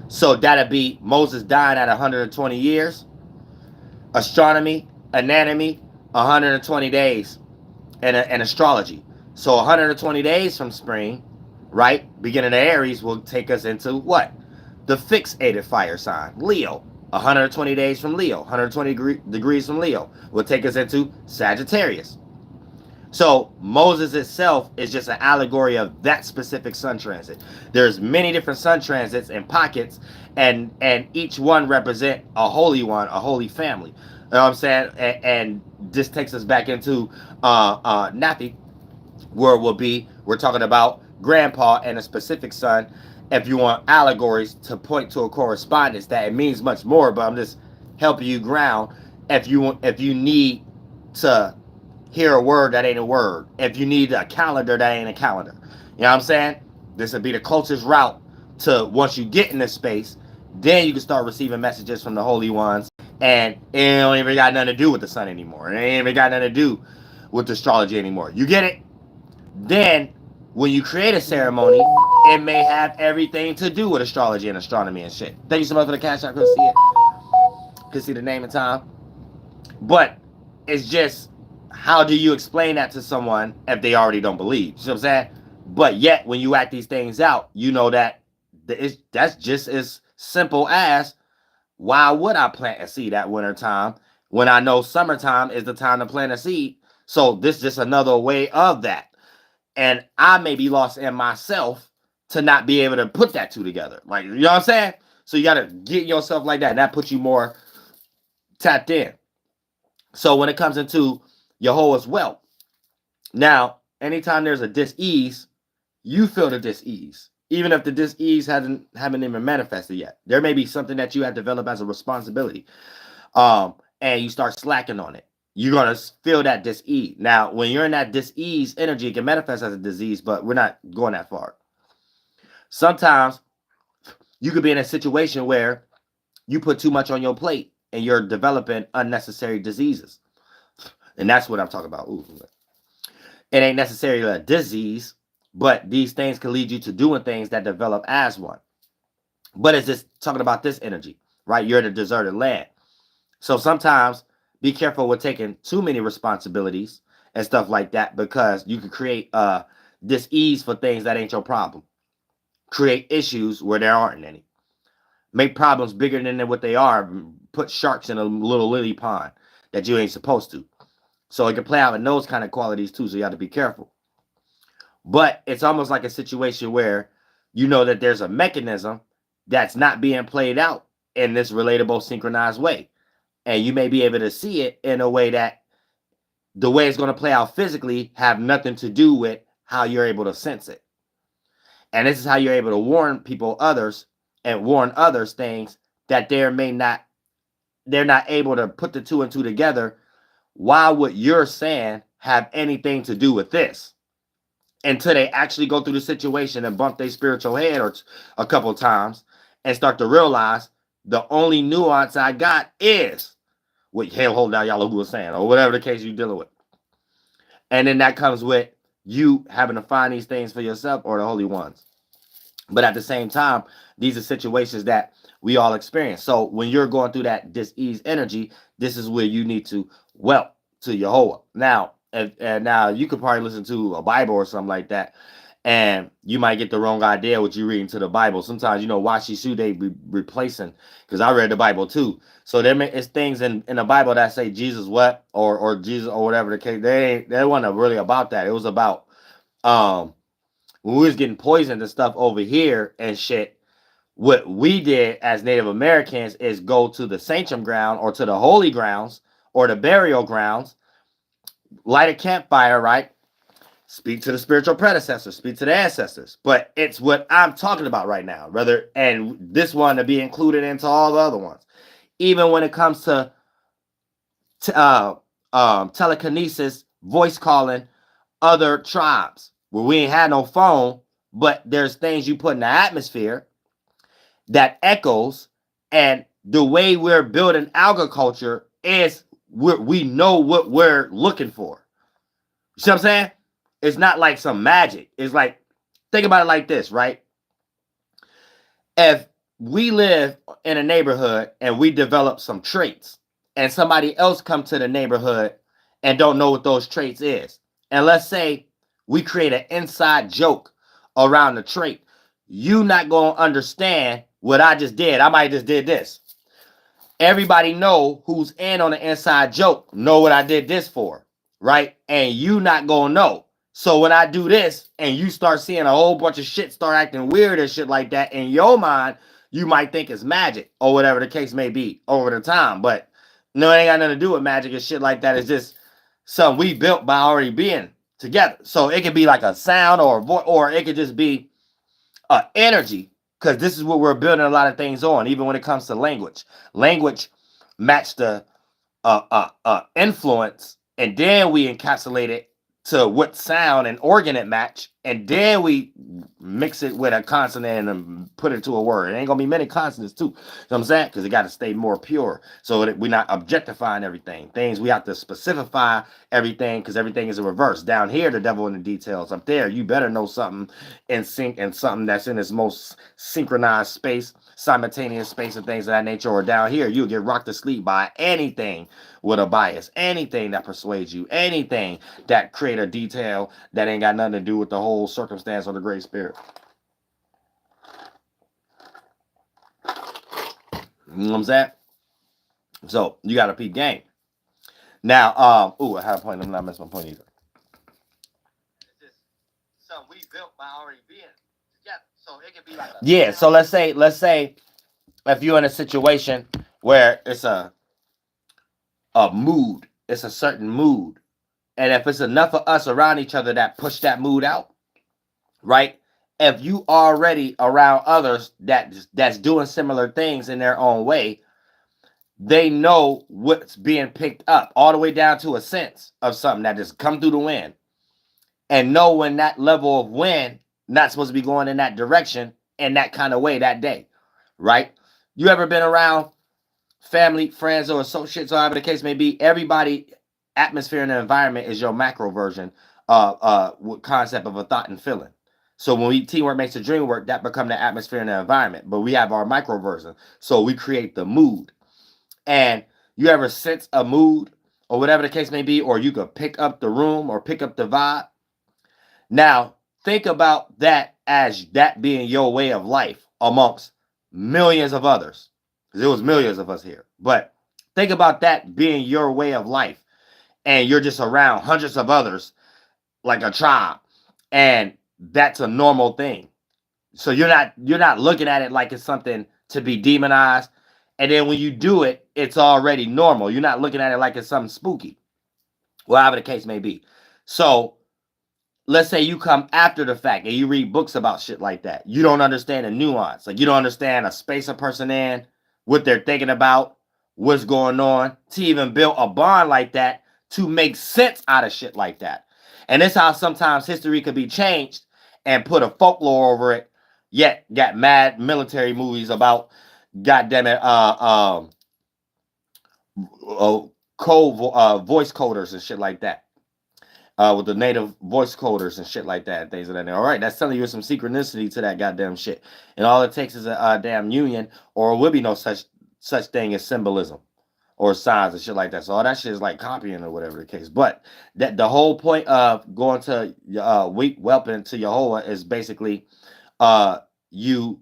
So that'd be Moses dying at 120 years. Astronomy, anatomy, 120 days, and astrology. So 120 days from spring, right? Beginning of Aries will take us into what? The fixated fire sign, Leo. 120 days from Leo, 120 degrees from Leo will take us into Sagittarius. So Moses itself is just an allegory of that specific sun transit. There's many different sun transits and pockets, and each one represent a holy one, a holy family. You know what I'm saying? And this takes us back into Napi, where we're talking about grandpa and a specific son. If you want allegories to point to a correspondence, that it means much more, but I'm just helping you ground. If you need to hear a word that ain't a word, if you need a calendar that ain't a calendar, you know what I'm saying? This would be the closest route to, once you get in this space, then you can start receiving messages from the holy ones, and it don't even got nothing to do with the sun anymore. It ain't even got nothing to do with astrology anymore. You get it? Then when you create a ceremony, it may have everything to do with astrology and astronomy and shit. Thank you so much for the cash. I couldn't see it. Couldn't see the name and time. But it's just, how do you explain that to someone if they already don't believe? You know what I'm saying? But yet, when you act these things out, you know that that's just as simple as, why would I plant a seed at winter time when I know summertime is the time to plant a seed? So this is just another way of that. And I may be lost in myself to not be able to put that two together. Like, you know what I'm saying? So you got to get yourself like that. And that puts you more tapped in. So when it comes into Yahuwah's Welp, now anytime there's a dis-ease, you feel the dis-ease. Even if the dis-ease haven't even manifested yet. There may be something that you have developed as a responsibility. And you start slacking on it. You're gonna feel that dis-ease. Now, when you're in that dis-ease energy, it can manifest as a disease, but we're not going that far. Sometimes you could be in a situation where you put too much on your plate and you're developing unnecessary diseases. And that's what I'm talking about. Ooh. It ain't necessarily a disease, but these things can lead you to doing things that develop as one. But it's just talking about this energy, right? You're in a deserted land. So sometimes be careful with taking too many responsibilities and stuff like that, because you can create dis-ease for things that ain't your problem. Create issues where there aren't any. Make problems bigger than what they are. Put sharks in a little lily pond that you ain't supposed to. So it can play out in those kind of qualities too, so you have to be careful. But it's almost like a situation where you know that there's a mechanism that's not being played out in this relatable, synchronized way. And you may be able to see it in a way that the way it's going to play out physically have nothing to do with how you're able to sense it. And this is how you're able to warn people, others, and warn others things that they're not able to put the two and two together. Why would you're saying have anything to do with this? Until they actually go through the situation and bump their spiritual head or a couple of times and start to realize the only nuance I got is what Haël'Ho Yahlahue was saying, or whatever the case you're dealing with. And then that comes with you having to find these things for yourself or the holy ones. But at the same time, these are situations that we all experience. So when you're going through that dis-ease energy, this is where you need to Welp to Yahuwah. Now, and now you could probably listen to a Bible or something like that, and you might get the wrong idea what you're reading to the Bible. Sometimes, Washishu, they be replacing, because I read the Bible too. So there is things in the Bible that say Jesus wept, or Jesus, or whatever the case. They wasn't really about that. It was about when we was getting poisoned and stuff over here and shit. What we did as Native Americans is go to the sanctum ground or to the holy grounds or the burial grounds, light a campfire, right? Speak to the spiritual predecessors, speak to the ancestors. But it's what I'm talking about right now, brother. And this one to be included into all the other ones. Even when it comes to telekinesis, voice calling other tribes, where we ain't had no phone, but there's things you put in the atmosphere that echoes, and the way we're building agriculture is we know what we're looking for. You see what I'm saying? It's not like some magic. It's like, think about it like this, right? If we live in a neighborhood and we develop some traits, and somebody else come to the neighborhood and don't know what those traits is, and let's say we create an inside joke around the trait, you not gonna understand what I just did. I might just did this. Everybody know who's in on the inside joke, know what I did this for, right? And you not gonna know. So when I do this and you start seeing a whole bunch of shit start acting weird and shit like that, in your mind, you might think it's magic or whatever the case may be over the time. But no, it ain't got nothing to do with magic and shit like that. It's just something we built by already being together. So it could be like a sound or a voice, or it could just be energy, because this is what we're building a lot of things on, even when it comes to language. Language match the influence, and then we encapsulate it to what sound and organ it match, and then we mix it with a consonant and put it to a word. It ain't gonna be many consonants too. You know what I'm saying? Because it got to stay more pure, so that we're not objectifying everything. Things we have to specify everything, because everything is a reverse. Down here, the devil in the details. Up there, you better know something in sync and something that's in its most synchronized space, simultaneous space, and things of that nature. Or down here, you'll get rocked to sleep by anything with a bias, anything that persuades you, anything that create a detail that ain't got nothing to do with the whole circumstance or the great spirit. You know what I'm saying? So you got to peep game. Now, I had a point. I'm not missing my point either. It's just something we built by already being together. So it could be like yeah. So let's say if you're in a situation where it's a mood it's a certain mood. And if it's enough of us around each other that push that mood out, right? If you already around others that's doing similar things in their own way, they know what's being picked up all the way down to a sense of something that just come through the wind, and know when that level of wind not supposed to be going in that direction in that kind of way that day, right? You ever been around family, friends, or associates, or however the case may be? Everybody, atmosphere and environment is your macro version concept of a thought and feeling. So when we teamwork makes the dream work, that become the atmosphere and the environment. But we have our micro version, so we create the mood. And you ever sense a mood or whatever the case may be, or you could pick up the room or pick up the vibe. Now, think about that as that being your way of life amongst millions of others. Because there was millions of us here. But think about that being your way of life. And you're just around hundreds of others like a tribe. And that's a normal thing. So you're not looking at it like it's something to be demonized. And then when you do it, it's already normal. You're not looking at it like it's something spooky. Whatever the case may be. So let's say you come after the fact and you read books about shit like that. You don't understand the nuance. Like, you don't understand a space a person in, what they're thinking about, what's going on, to even build a bond like that to make sense out of shit like that. And this how sometimes history could be changed and put a folklore over it, yet got mad military movies about, goddamn it, voice coders and shit like that. With the native voice coders and shit like that, and things of that nature. All right, that's telling you some synchronicity to that goddamn shit. And all it takes is a damn union, or it will be no such thing as symbolism or signs and shit like that. So all that shit is like copying or whatever the case. But that the whole point of going to Welp into Yahlahue is basically you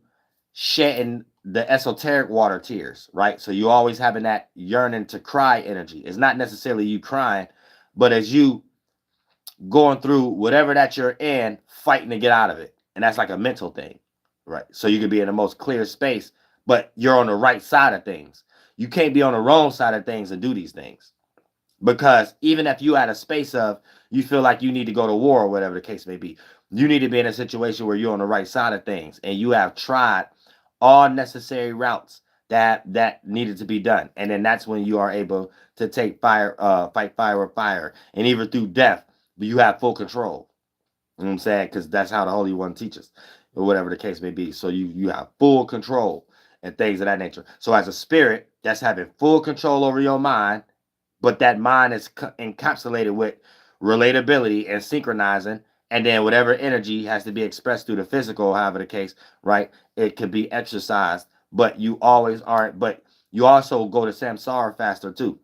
shedding the esoteric water tears, right? So you always having that yearning to cry energy. It's not necessarily you crying, but as you going through whatever that you're in, fighting to get out of it. And that's like a mental thing, right? So you can be in the most clear space, but you're on the right side of things. You can't be on the wrong side of things and do these things. Because even if you at a space of, you feel like you need to go to war or whatever the case may be, you need to be in a situation where you're on the right side of things and you have tried all necessary routes that needed to be done. And then that's when you are able to take fire, fight fire with fire, and even through death, but you have full control. You know what I'm saying? Because that's how the Holy One teaches, or whatever the case may be. So you have full control and things of that nature. So as a spirit, that's having full control over your mind, but that mind is encapsulated with relatability and synchronizing, and then whatever energy has to be expressed through the physical, however the case, right? It could be exercised, but you always aren't. But you also go to samsara faster too.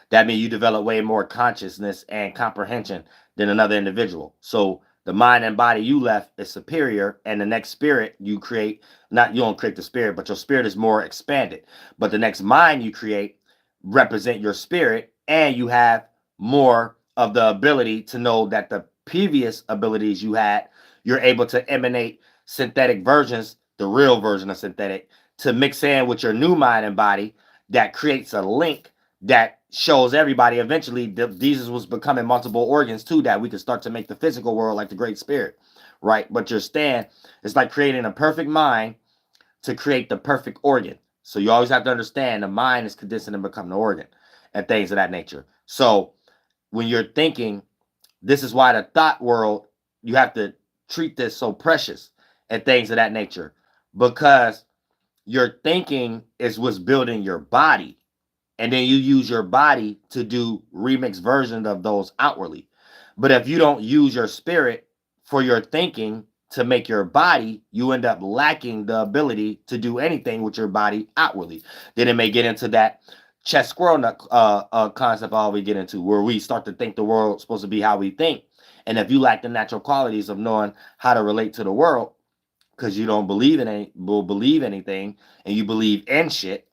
That means you develop way more consciousness and comprehension than another individual. So the mind and body you left is superior, and the next spirit you create, not you don't create the spirit, but your spirit is more expanded. But the next mind you create represent your spirit, and you have more of the ability to know that the previous abilities you had, you're able to emanate synthetic versions, the real version of synthetic, to mix in with your new mind and body that creates a link that shows everybody eventually these was becoming multiple organs too, that we could start to make the physical world like the Great Spirit, right? But your stand, it's like creating a perfect mind to create the perfect organ. So you always have to understand the mind is condensing and becoming the organ and things of that nature. So when you're thinking, this is why the thought world, you have to treat this so precious and things of that nature, because your thinking is what's building your body. And then you use your body to do remix versions of those outwardly. But if you don't use your spirit for your thinking to make your body, you end up lacking the ability to do anything with your body outwardly. Then it may get into that chess squirrel nut concept I always get into, where we start to think the world's supposed to be how we think. And if you lack the natural qualities of knowing how to relate to the world, because you don't believe anything, and you believe in shit,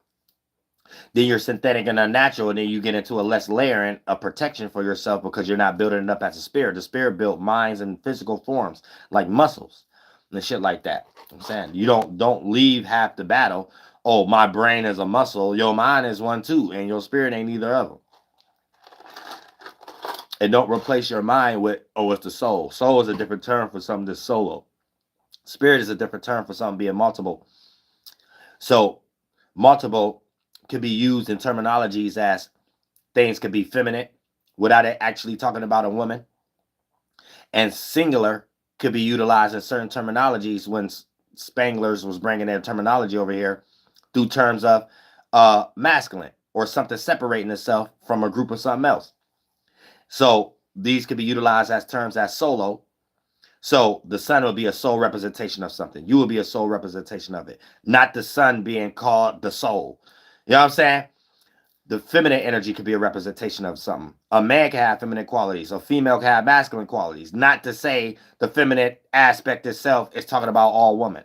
then you're synthetic and unnatural, and then you get into a less layering of protection for yourself because you're not building it up as a spirit. The spirit built minds and physical forms like muscles and shit like that. I'm saying you don't leave half the battle. Oh, my brain is a muscle. Your mind is one too, and your spirit ain't either of them. And don't replace your mind with, oh, it's the soul. Soul is a different term for something that's solo. Spirit is a different term for something being multiple. So multiple could be used in terminologies as things could be feminine without it actually talking about a woman. And singular could be utilized in certain terminologies when Spanglers was bringing their terminology over here through terms of masculine or something separating itself from a group of something else. So these could be utilized as terms as solo. So the sun will be a soul representation of something. You will be a soul representation of it, not the sun being called the soul. You know what I'm saying? The feminine energy could be a representation of something. A man can have feminine qualities. A female can have masculine qualities. Not to say the feminine aspect itself is talking about all women.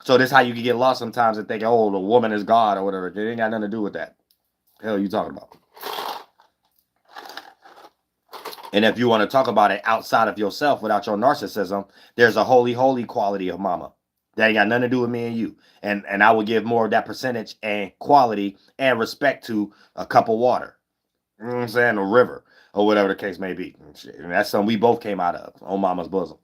So this is how you can get lost sometimes and think, oh, the woman is God or whatever. It ain't got nothing to do with that. The hell are you talking about? And if you want to talk about it outside of yourself without your narcissism, there's a holy quality of mama. That ain't got nothing to do with me and you. And I would give more of that percentage and quality and respect to a cup of water. You know what I'm saying? A river or whatever the case may be. And that's something we both came out of on mama's bosom.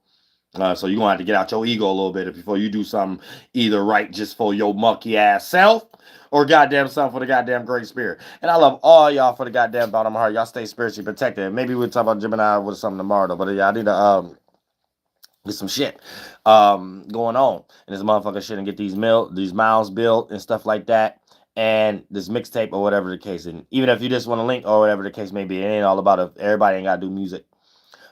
So you're going to have to get out your ego a little bit before you do something either right just for your monkey ass self or goddamn something for the goddamn great spirit. And I love all y'all for the goddamn bottom of my heart. Y'all stay spiritually protected. Maybe we'll talk about Gemini with something tomorrow, though. But yeah, I need to get some shit going on. And this motherfucker shit and get these miles built and stuff like that. And this mixtape or whatever the case. And even if you just want to link or whatever the case may be, it ain't all about it. Everybody ain't got to do music.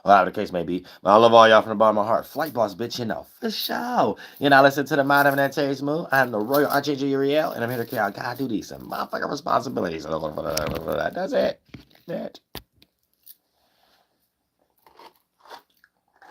Whatever the case may be. But I love all y'all from the bottom of my heart. Flight boss, bitch, you know, for sure. You know, listen to the Mind of an Terry Smooth. I'm the Royal Archangel Uriel, and I'm here to carry out God duties and motherfucking responsibilities. That's it. Bitch.